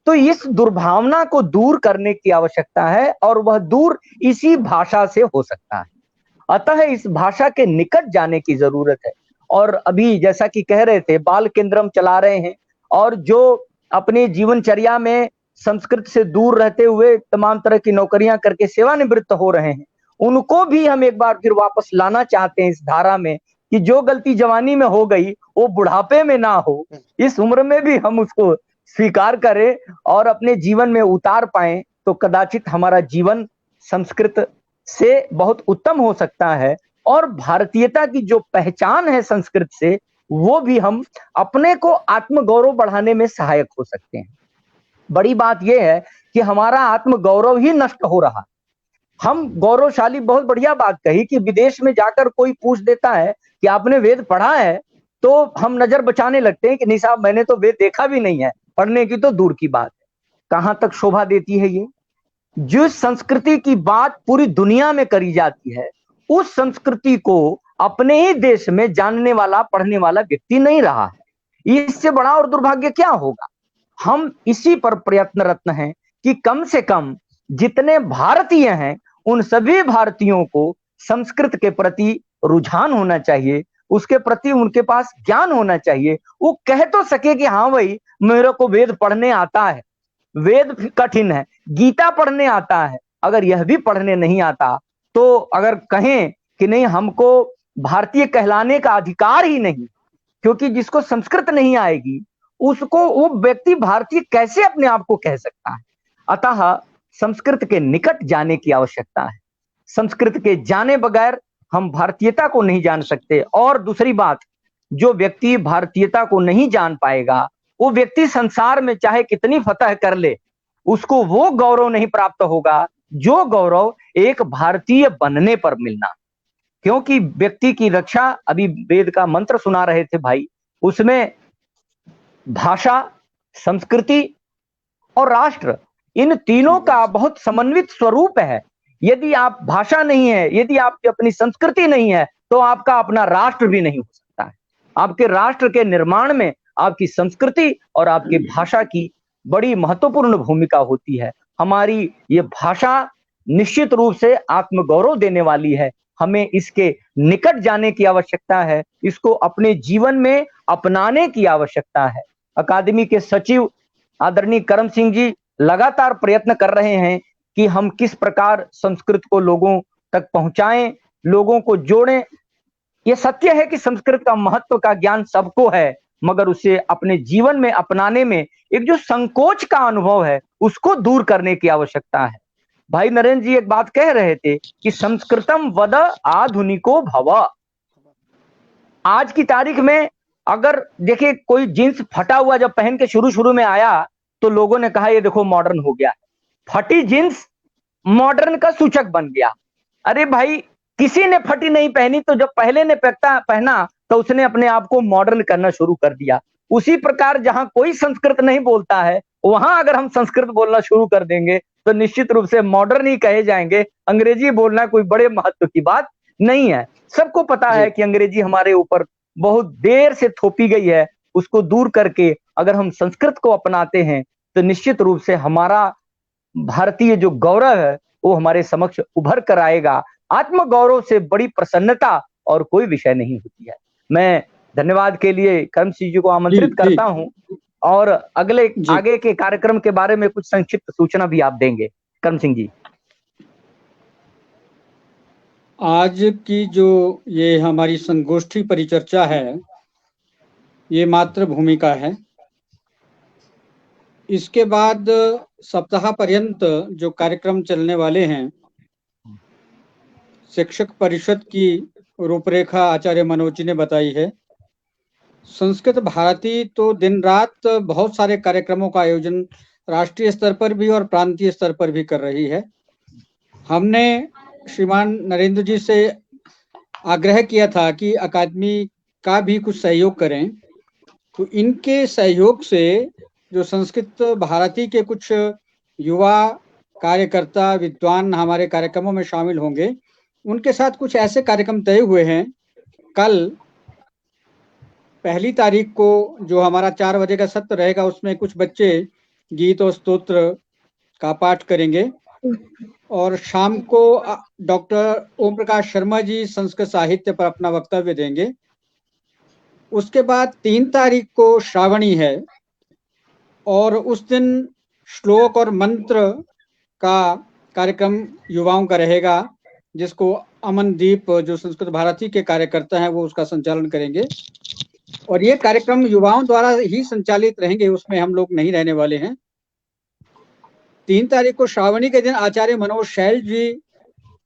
तो इस दुर्भावना को दूर करने की आवश्यकता है, और वह दूर इसी भाषा से हो सकता है। अतः इस भाषा के निकट जाने की जरूरत है। और अभी जैसा कि कह रहे थे, बाल केंद्र हम चला रहे हैं, और जो अपने जीवनचर्या में संस्कृत से दूर रहते हुए तमाम तरह की नौकरियां करके सेवानिवृत्त हो रहे हैं, उनको भी हम एक बार फिर वापस लाना चाहते हैं इस धारा में, कि जो गलती जवानी में हो गई वो बुढ़ापे में ना हो। इस उम्र में भी हम उसको स्वीकार करें और अपने जीवन में उतार पाएं, तो कदाचित हमारा जीवन संस्कृत से बहुत उत्तम हो सकता है। और भारतीयता की जो पहचान है संस्कृत से, वो भी हम अपने को आत्मगौरव बढ़ाने में सहायक हो सकते हैं। बड़ी बात यह है कि हमारा आत्मगौरव ही नष्ट हो रहा है। हम गौरवशाली, बहुत बढ़िया बात कही कि विदेश में जाकर कोई पूछ देता है कि आपने वेद पढ़ा है, तो हम नजर बचाने लगते हैं कि नहीं साहब, मैंने तो वेद देखा भी नहीं है, पढ़ने की तो दूर की बात है। कहां तक शोभा देती है ये? जिस संस्कृति की बात पूरी दुनिया में करी जाती है, उस संस्कृति को अपने ही देश में जानने वाला, पढ़ने वाला व्यक्ति नहीं रहा है। इससे बड़ा और दुर्भाग्य क्या होगा? हम इसी पर प्रयत्नरत हैं कि कम से कम जितने भारतीय हैं, उन सभी भारतीयों को संस्कृत के प्रति रुझान होना चाहिए, उसके प्रति उनके पास ज्ञान होना चाहिए। वो कह तो सके कि हाँ भाई, मेरे को वेद पढ़ने आता है, वेद कठिन है, गीता पढ़ने आता है। अगर यह भी पढ़ने नहीं आता, तो अगर कहें कि नहीं, हमको भारतीय कहलाने का अधिकार ही नहीं, क्योंकि जिसको संस्कृत नहीं आएगी उसको, वो व्यक्ति भारतीय कैसे अपने आप को कह सकता है? अतः संस्कृत के निकट जाने की आवश्यकता है। संस्कृत के जाने बगैर हम भारतीयता को नहीं जान सकते। और दूसरी बात, जो व्यक्ति भारतीयता को नहीं जान पाएगा, वो व्यक्ति संसार में चाहे कितनी फतह कर ले, उसको वो गौरव नहीं प्राप्त होगा जो गौरव एक भारतीय बनने पर मिलना। क्योंकि व्यक्ति की रक्षा, अभी वेद का मंत्र सुना रहे थे भाई, उसमें भाषा, संस्कृति और राष्ट्र, इन तीनों का बहुत समन्वित स्वरूप है। यदि आप भाषा नहीं है, यदि आपकी अपनी संस्कृति नहीं है, तो आपका अपना राष्ट्र भी नहीं हो सकता है। आपके राष्ट्र के निर्माण में आपकी संस्कृति और आपकी भाषा की बड़ी महत्वपूर्ण भूमिका होती है। हमारी ये भाषा निश्चित रूप से आत्मगौरव देने वाली है। हमें इसके निकट जाने की आवश्यकता है, इसको अपने जीवन में अपनाने की आवश्यकता है। अकादमी के सचिव आदरणीय करम सिंह जी लगातार प्रयत्न कर रहे हैं कि हम किस प्रकार संस्कृत को लोगों तक पहुंचाएं, लोगों को जोड़ें। यह सत्य है कि संस्कृत का महत्व का ज्ञान सबको है, मगर उसे अपने जीवन में अपनाने में एक जो संकोच का अनुभव है, उसको दूर करने की आवश्यकता है। भाई नरेंद्र जी एक बात कह रहे थे कि संस्कृतम वद आधुनिको भव। आज की तारीख में अगर देखिए, कोई जींस फटा हुआ जब पहन के शुरू शुरू में आया, तो लोगों ने कहा ये देखो मॉडर्न हो गया। फटी जींस मॉडर्न का सूचक बन गया। अरे भाई, किसी ने फटी नहीं पहनी, तो जब पहले ने पहना तो उसने अपने आप को मॉडर्न करना शुरू कर दिया। उसी प्रकार जहां कोई संस्कृत नहीं बोलता है, वहां अगर हम संस्कृत बोलना शुरू कर देंगे तो निश्चित रूप से मॉडर्न ही कहे जाएंगे। अंग्रेजी बोलना कोई बड़े महत्व की बात नहीं है। सबको पता है कि अंग्रेजी हमारे ऊपर बहुत देर से थोपी गई है। उसको दूर करके अगर हम संस्कृत को अपनाते हैं, तो निश्चित रूप से हमारा भारतीय जो गौरव है वो हमारे समक्ष उभर कर आएगा। आत्मगौरव से बड़ी प्रसन्नता और कोई विषय नहीं होती है। मैं धन्यवाद के लिए करम सिंह जी को आमंत्रित करता हूं, और अगले आगे के कार्यक्रम के बारे में कुछ संक्षिप्त सूचना भी आप देंगे। करम सिंह जी,
आज की जो ये हमारी संगोष्ठी परिचर्चा है, ये मात्र भूमिका है। इसके बाद सप्ताह पर्यंत जो कार्यक्रम चलने वाले हैं, शिक्षक परिषद की रूपरेखा आचार्य मनोज जी ने बताई है। संस्कृत भारती तो दिन रात बहुत सारे कार्यक्रमों का आयोजन राष्ट्रीय स्तर पर भी और प्रांतीय स्तर पर भी कर रही है। हमने श्रीमान नरेंद्र जी से आग्रह किया था कि अकादमी का भी कुछ सहयोग करें, तो इनके सहयोग से जो संस्कृत भारती के कुछ युवा कार्यकर्ता विद्वान हमारे कार्यक्रमों में शामिल होंगे, उनके साथ कुछ ऐसे कार्यक्रम तय हुए हैं। कल 1 तारीख को जो हमारा 4 बजे का सत्र रहेगा, उसमें कुछ बच्चे गीत और स्तोत्र का पाठ करेंगे, और शाम को डॉक्टर ओम प्रकाश शर्मा जी संस्कृत साहित्य पर अपना वक्तव्य देंगे। उसके बाद 3 तारीख को श्रावणी है, और उस दिन श्लोक और मंत्र का कार्यक्रम युवाओं का रहेगा, जिसको अमनदीप जो संस्कृत भारती के कार्यकर्ता हैं वो उसका संचालन करेंगे, और ये कार्यक्रम युवाओं द्वारा ही संचालित रहेंगे, उसमें हम लोग नहीं रहने वाले हैं। 3 तारीख को श्रावणी के दिन आचार्य मनोज शैल जी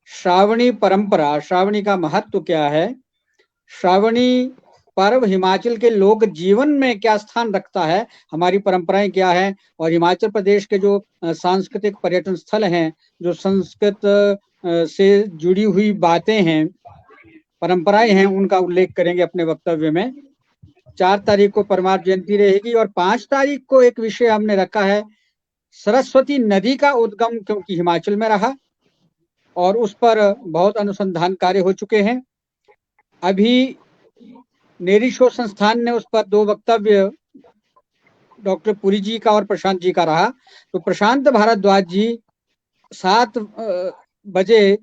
श्रावणी परंपरा, श्रावणी का महत्व क्या है, श्रावणी पर्व हिमाचल के लोक जीवन में क्या स्थान रखता है, हमारी परंपराएं क्या है, और हिमाचल प्रदेश के जो सांस्कृतिक पर्यटन स्थल हैं, जो संस्कृत से जुड़ी हुई बातें हैं, परंपराएं हैं, उनका उल्लेख करेंगे अपने वक्तव्य में। 4 तारीख को परमार्थ जयंती रहेगी, और 5 तारीख को एक विषय हमने रखा है सरस्वती नदी का उद्गम, क्योंकि हिमाचल में रहा और उस पर बहुत अनुसंधान कार्य हो चुके हैं। अभी नेरिशो संस्थान ने उस पर 2 वक्तव्य डॉक्टर पुरी जी का और प्रशांत जी का रहा, तो प्रशांत भारद्वाज जी 7 बजे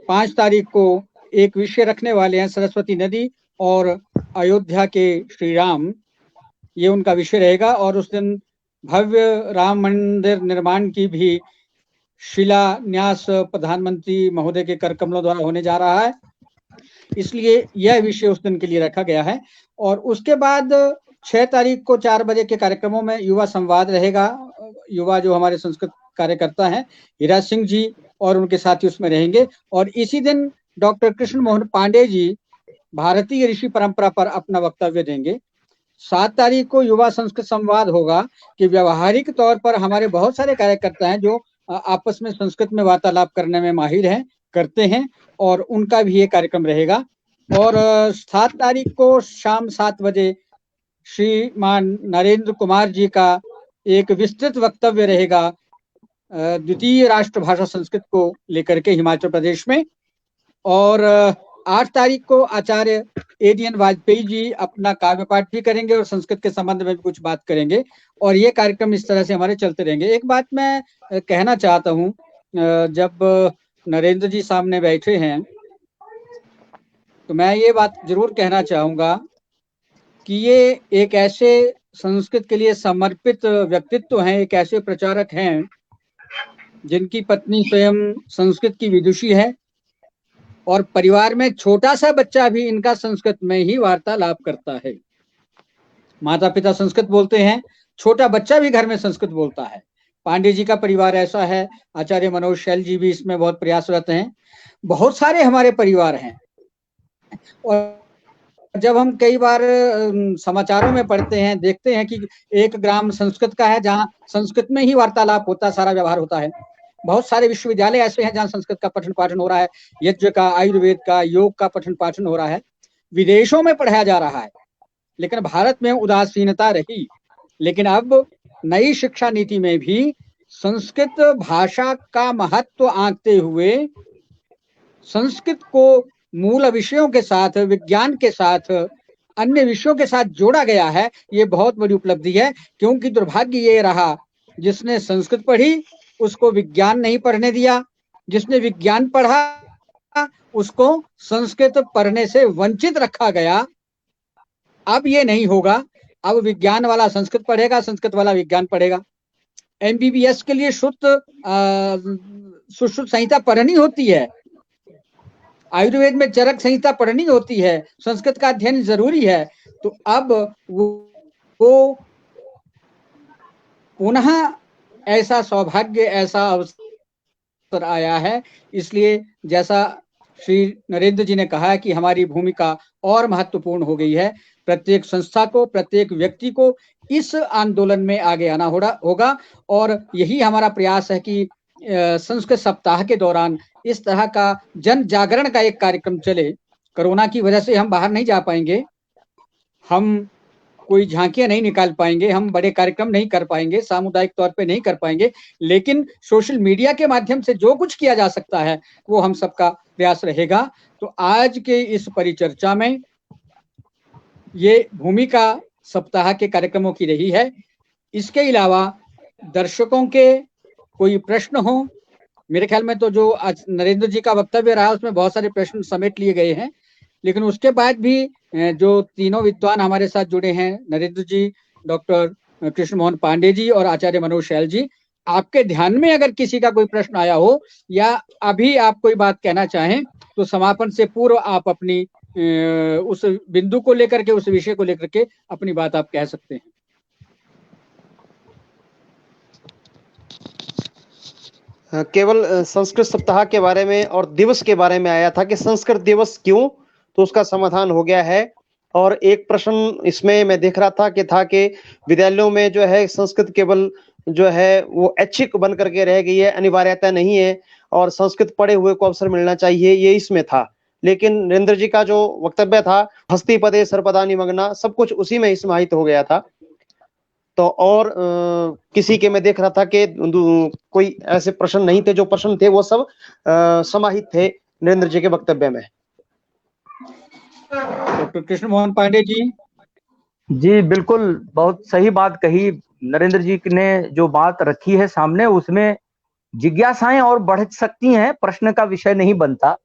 5 तारीख को एक विषय रखने वाले हैं, सरस्वती नदी और अयोध्या के श्री राम, ये उनका विषय रहेगा। और उस दिन भव्य राम मंदिर निर्माण की भी शिलान्यास प्रधानमंत्री महोदय के कर कमलों द्वारा होने जा रहा है, इसलिए यह विषय उस दिन के लिए रखा गया है। और उसके बाद 6 तारीख को 4 बजे के कार्यक्रमों में युवा संवाद रहेगा। युवा जो हमारे संस्कृत कार्यकर्ता हैं हीरा सिंह जी और उनके साथी उसमें रहेंगे, और इसी दिन डॉक्टर कृष्ण मोहन पांडे जी भारतीय ऋषि परंपरा पर अपना वक्तव्य देंगे। 7 तारीख को युवा संस्कृत संवाद होगा कि व्यवहारिक तौर पर हमारे बहुत सारे कार्यकर्ता हैं जो आपस में संस्कृत में वार्तालाप करने में माहिर हैं, करते हैं, और उनका भी ये कार्यक्रम रहेगा। और 7 तारीख को शाम 7 बजे श्रीमान नरेंद्र कुमार जी का एक विस्तृत वक्तव्य रहेगा द्वितीय राष्ट्रभाषा संस्कृत को लेकर के हिमाचल प्रदेश में। और 8 तारीख को आचार्य एडीएन वाजपेयी जी अपना काव्य पाठ भी करेंगे और संस्कृत के संबंध में भी कुछ बात करेंगे, और ये कार्यक्रम इस तरह से हमारे चलते रहेंगे। एक बात मैं कहना चाहता हूँ, जब नरेंद्र जी सामने बैठे हैं तो मैं ये बात जरूर कहना चाहूंगा कि ये एक ऐसे संस्कृत के लिए समर्पित व्यक्तित्व हैं, एक ऐसे प्रचारक हैं जिनकी पत्नी स्वयं संस्कृत की विदुषी है, और परिवार में छोटा सा बच्चा भी इनका संस्कृत में ही वार्तालाप करता है। माता पिता संस्कृत बोलते हैं, छोटा बच्चा भी घर में संस्कृत बोलता है। पांडे जी का परिवार ऐसा है, आचार्य मनोज शैल जी भी इसमें बहुत प्रयासरत हैं, बहुत सारे हमारे परिवार हैं। और जब हम कई बार समाचारों में पढ़ते हैं, देखते हैं कि एक ग्राम संस्कृत का है जहाँ संस्कृत में ही वार्तालाप होता है, सारा व्यवहार होता है। बहुत सारे विश्वविद्यालय ऐसे हैं जहाँ संस्कृत का पठन पाठन हो रहा है, यज्ञ का, आयुर्वेद का, योग का पठन पाठन हो रहा है, विदेशों में पढ़ाया जा रहा है, लेकिन भारत में उदासीनता रही। लेकिन अब नई शिक्षा नीति में भी संस्कृत भाषा का महत्व आंकते हुए संस्कृत को मूल विषयों के साथ, विज्ञान के साथ, अन्य विषयों के साथ जोड़ा गया है। ये बहुत बड़ी उपलब्धि है, क्योंकि दुर्भाग्य ये रहा जिसने संस्कृत पढ़ी उसको विज्ञान नहीं पढ़ने दिया, जिसने विज्ञान पढ़ा उसको संस्कृत पढ़ने से वंचित रखा गया। अब ये नहीं होगा, अब विज्ञान वाला संस्कृत पढ़ेगा, संस्कृत वाला विज्ञान पढ़ेगा। एमबीबीएस के लिए सुश्रुत संहिता पढ़नी होती है, आयुर्वेद में चरक संहिता पढ़नी होती है, संस्कृत का अध्ययन जरूरी है। तो अब वो पुनः ऐसा सौभाग्य, ऐसा अवसर आया है। इसलिए जैसा श्री नरेंद्र जी ने कहा कि हमारी भूमिका और महत्वपूर्ण हो गई है, प्रत्येक संस्था को, प्रत्येक व्यक्ति को इस आंदोलन में आगे आना होगा, और यही हमारा प्रयास है कि संस्कृत सप्ताह के दौरान इस तरह का जन जागरण का एक कार्यक्रम चले। कोरोना की वजह से हम बाहर नहीं जा पाएंगे, हम कोई झांकियां नहीं निकाल पाएंगे, हम बड़े कार्यक्रम नहीं कर पाएंगे, सामुदायिक तौर पे नहीं कर पाएंगे, लेकिन सोशल मीडिया के माध्यम से जो कुछ किया जा सकता है वो हम सबका प्रयास रहेगा। तो आज के इस परिचर्चा में ये भूमिका सप्ताह के कार्यक्रमों की रही है। इसके अलावा दर्शकों के कोई प्रश्न हो, मेरे ख्याल में तो जो आज नरेंद्र जी का वक्तव्य रहा उसमें बहुत सारे प्रश्न समेट लिए गए हैं, लेकिन उसके बाद भी जो तीनों विद्वान हमारे साथ जुड़े हैं, नरेंद्र जी, डॉक्टर कृष्ण मोहन पांडे जी और आचार्य मनोज शैल जी, आपके ध्यान में अगर किसी का कोई प्रश्न आया हो या अभी आप कोई बात कहना चाहें तो समापन से पूर्व आप अपनी उस बिंदु को लेकर के, उस विषय को लेकर के अपनी बात आप कह सकते हैं।
केवल संस्कृत सप्ताह के बारे में और दिवस के बारे में आया था कि संस्कृत दिवस क्यों, तो उसका समाधान हो गया है। और एक प्रश्न इसमें मैं देख रहा था कि विद्यालयों में जो है संस्कृत केवल जो है वो ऐच्छिक बन करके रह गई है, अनिवार्यता नहीं है, और संस्कृत पढ़े हुए को अवसर मिलना चाहिए, ये इसमें था। लेकिन नरेंद्र जी का जो वक्तव्य था, हस्ती पदे सर्वदा निमग्ना, सब कुछ उसी में समाहित हो गया था। तो और किसी के मैं देख रहा था कि कोई ऐसे प्रश्न नहीं थे, जो प्रश्न थे वो सब समाहित थे नरेंद्र जी के वक्तव्य में।
डॉक्टर कृष्ण मोहन पांडे जी।
जी बिल्कुल, बहुत सही बात कही नरेंद्र जी ने। जो बात रखी है सामने, उसमें जिज्ञासाएं और बढ़ सकती हैं, प्रश्न का विषय नहीं बनता।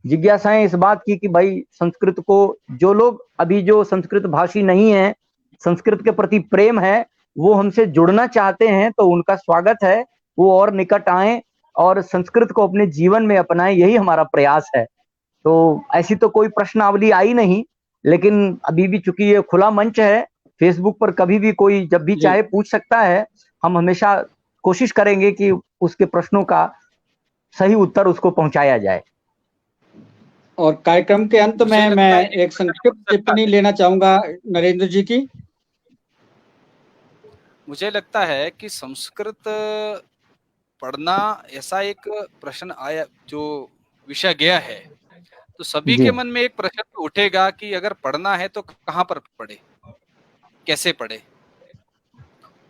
जिज्ञासाएं इस बात की कि भाई संस्कृत को, जो लोग अभी जो संस्कृत भाषी नहीं है, संस्कृत के प्रति प्रेम है, वो हमसे जुड़ना चाहते हैं तो उनका स्वागत है, वो और निकट आए और संस्कृत को अपने जीवन में अपनाएं, यही हमारा प्रयास है। तो ऐसी तो कोई प्रश्नावली आई नहीं, लेकिन अभी भी चूंकि ये खुला मंच है, फेसबुक पर कभी भी कोई जब भी चाहे पूछ सकता है। हम हमेशा कोशिश करेंगे कि उसके प्रश्नों का सही उत्तर उसको पहुंचाया जाए।
और कार्यक्रम के अंत में मैं एक संक्षिप्त टिप्पणी लेना चाहूंगा नरेंद्र जी की।
मुझे लगता है कि संस्कृत पढ़ना ऐसा एक प्रश्न आया, जो विषय गया है, तो सभी के मन में एक प्रश्न उठेगा कि अगर पढ़ना है तो कहाँ पर पढ़े, कैसे पढ़े,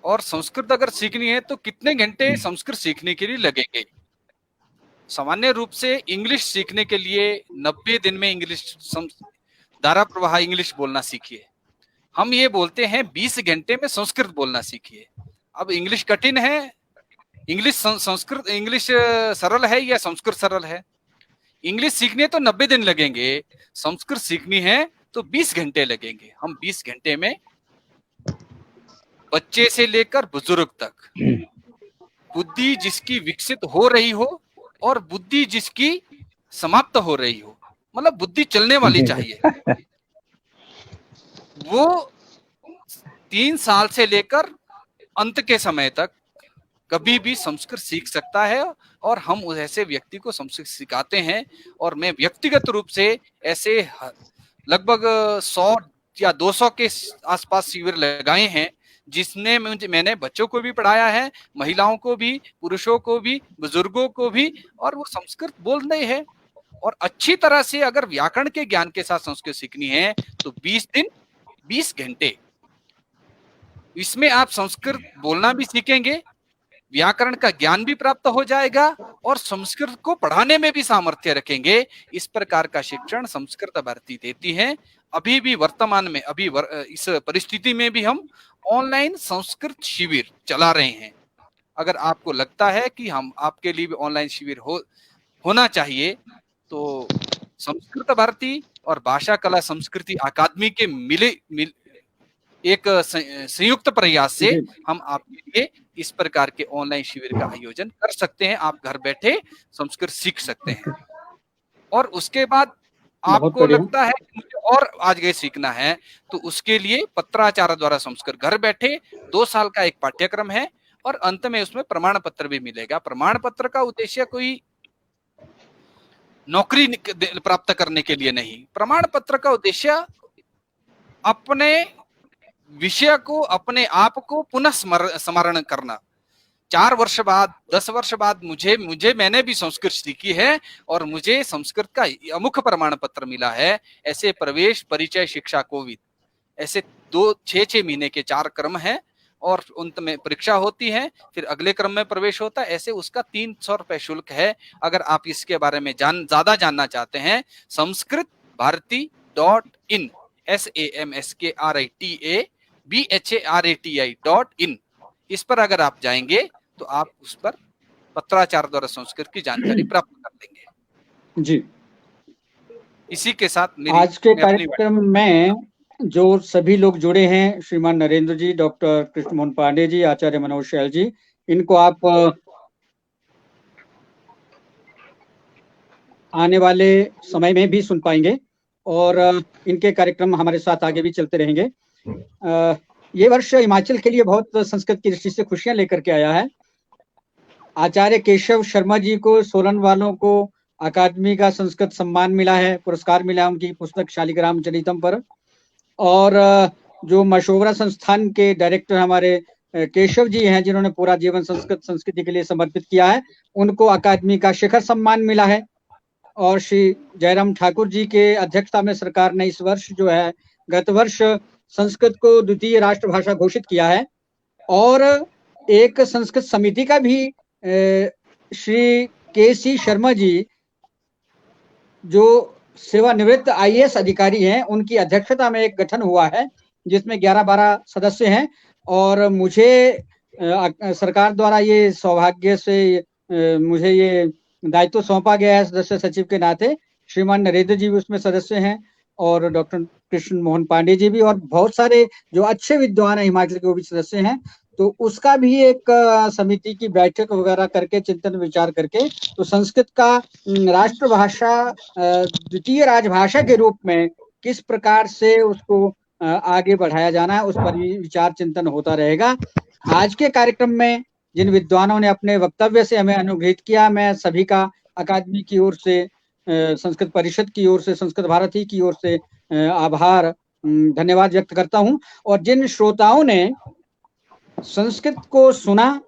और संस्कृत अगर सीखनी है तो कितने घंटे संस्कृत सीखने के लिए लगेंगे। सामान्य रूप से इंग्लिश सीखने के लिए 90 दिन में इंग्लिश धारा प्रवाह इंग्लिश बोलना सीखिए। हम ये बोलते हैं 20 घंटे में संस्कृत बोलना सीखिए। अब इंग्लिश कठिन है, संस्कृत इंग्लिश सरल है या संस्कृत सरल है? इंग्लिश सीखने तो 90 दिन लगेंगे, संस्कृत सीखनी है तो 20 घंटे लगेंगे। हम 20 घंटे में बच्चे से लेकर बुजुर्ग तक बुद्धि जिसकी विकसित हो रही हो और बुद्धि जिसकी समाप्त हो रही हो, मतलब बुद्धि चलने वाली चाहिए, वो 3 साल से लेकर अंत के समय तक कभी भी संस्कृत सीख सकता है। और हम ऐसे व्यक्ति को संस्कृत सिखाते हैं, और मैं व्यक्तिगत रूप से ऐसे लगभग 100 या 200 के आसपास शिविर लगाए हैं, जिसने मैंने बच्चों को भी पढ़ाया है, महिलाओं को भी, पुरुषों को भी, बुजुर्गों को भी, और वो संस्कृत बोल रहे हैं। और अच्छी तरह से अगर व्याकरण के ज्ञान के साथ संस्कृत सीखनी है तो 20 दिन 20 घंटे, इसमें आप संस्कृत बोलना भी सीखेंगे, व्याकरण का ज्ञान भी प्राप्त हो जाएगा, और संस्कृत को पढ़ाने में भी सामर्थ्य रखेंगे। इस प्रकार का शिक्षण संस्कृत भारती देती है। अभी भी वर्तमान में, अभी इस परिस्थिति में भी हम ऑनलाइन संस्कृत शिविर चला रहे हैं। अगर आपको लगता है कि हम आपके लिए भी ऑनलाइन शिविर होना चाहिए, तो संस्कृत भारती और भाषा कला संस्कृति अकादमी के एक संयुक्त प्रयास से हम आपके लिए इस प्रकार के ऑनलाइन शिविर का आयोजन कर सकते हैं। आप घर बैठे संस्कृत सीख सकते हैं। और उसके बाद आपको लगता है कि मुझे और आगे सीखना है, तो उसके लिए पत्राचार द्वारा संस्कृत घर बैठे 2 साल का एक पाठ्यक्रम है, और अंत में उसमें प्रमाण पत्र भी मिलेगा। प्रमाण पत्र का उद्देश्य कोई नौकरी प्राप्त करने के लिए नहीं, प्रमाण पत्र का उद्देश्य अपने विषय को, अपने आप को पुनः स्मरण करना, 4 वर्ष बाद 10 वर्ष बाद मुझे मैंने भी संस्कृत सीखी है और मुझे संस्कृत का अमुक प्रमाण पत्र मिला है। ऐसे प्रवेश, परिचय, शिक्षा, कोविद, ऐसे 6 महीने के 4 क्रम है और उन में परीक्षा होती है, फिर अगले क्रम में प्रवेश होता है। ऐसे उसका 300 रुपए शुल्क है। अगर आप इसके बारे में ज्यादा जानना चाहते हैं, संस्कृत भारती .in SAMSKRITABHARATI.in, इस पर अगर आप जाएंगे तो आप उस पर पत्राचार द्वारा संस्कृत की जानकारी प्राप्त कर लेंगे।
जी,
इसी के साथ
आज के कार्यक्रम में जो सभी लोग जुड़े हैं, श्रीमान नरेंद्र जी, डॉक्टर कृष्ण मोहन पांडे जी, आचार्य मनोज शैल जी, इनको आप आने वाले समय में भी सुन पाएंगे और इनके कार्यक्रम हमारे साथ आगे भी चलते रहेंगे। ये वर्ष हिमाचल के लिए बहुत संस्कृत की दृष्टि से खुशियां लेकर के आया है। आचार्य केशव शर्मा जी को, सोलन वालों को अकादमी का संस्कृत सम्मान मिला है, पुरस्कार मिला है उनकी पुस्तक शालिग्राम चरितम पर। और जो मशोवरा संस्थान के डायरेक्टर हमारे केशव जी हैं, जिन्होंने पूरा जीवन संस्कृति के लिए समर्पित किया है, उनको अकादमी का शिखर सम्मान मिला है। और श्री जयराम ठाकुर जी के अध्यक्षता में सरकार ने इस वर्ष जो है, गत वर्ष संस्कृत को द्वितीय राष्ट्रभाषा घोषित किया है। और एक संस्कृत समिति का भी श्री के.सी. शर्मा जी, जो सेवानिवृत्त IAS अधिकारी हैं, उनकी अध्यक्षता में एक गठन हुआ है जिसमें 11-12 सदस्य हैं। और मुझे सरकार द्वारा ये सौभाग्य से मुझे ये दायित्व सौंपा गया है सदस्य सचिव के नाते। श्रीमान नरेंद्र जी भी उसमें सदस्य हैं और डॉक्टर कृष्ण मोहन पांडे जी भी, और बहुत सारे जो अच्छे विद्वान हैं हिमाचल के, वो भी सदस्य हैं। तो उसका भी एक समिति की बैठक वगैरह करके, चिंतन विचार करके, तो संस्कृत का राष्ट्रभाषा, द्वितीय राजभाषा के रूप में किस प्रकार से उसको आगे बढ़ाया जाना है, उस पर भी विचार चिंतन होता रहेगा। आज के कार्यक्रम में जिन विद्वानों ने अपने वक्तव्य से हमें अनुग्रहित किया, मैं सभी का अकादमी की ओर से, संस्कृत परिषद की ओर से, संस्कृत भारती की ओर से आभार, धन्यवाद व्यक्त करता हूं। और जिन श्रोताओं ने संस्कृत को सुना,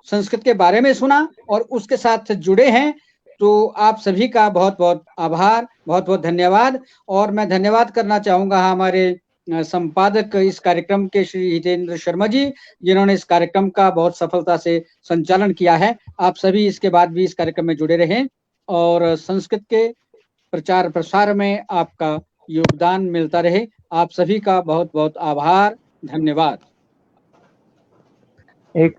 संस्कृत के बारे में सुना और उसके साथ जुड़े हैं, तो आप सभी का बहुत बहुत आभार, बहुत बहुत धन्यवाद। और मैं धन्यवाद करना चाहूंगा हमारे संपादक इस कार्यक्रम के श्री हितेंद्र शर्मा जी, जिन्होंने इस कार्यक्रम का बहुत सफलता से संचालन किया है। आप सभी इसके बाद भी इस कार्यक्रम में जुड़े रहें और संस्कृत के प्रचार प्रसार में आपका योगदान मिलता रहे। आप सभी का बहुत बहुत आभार, धन्यवाद।
एक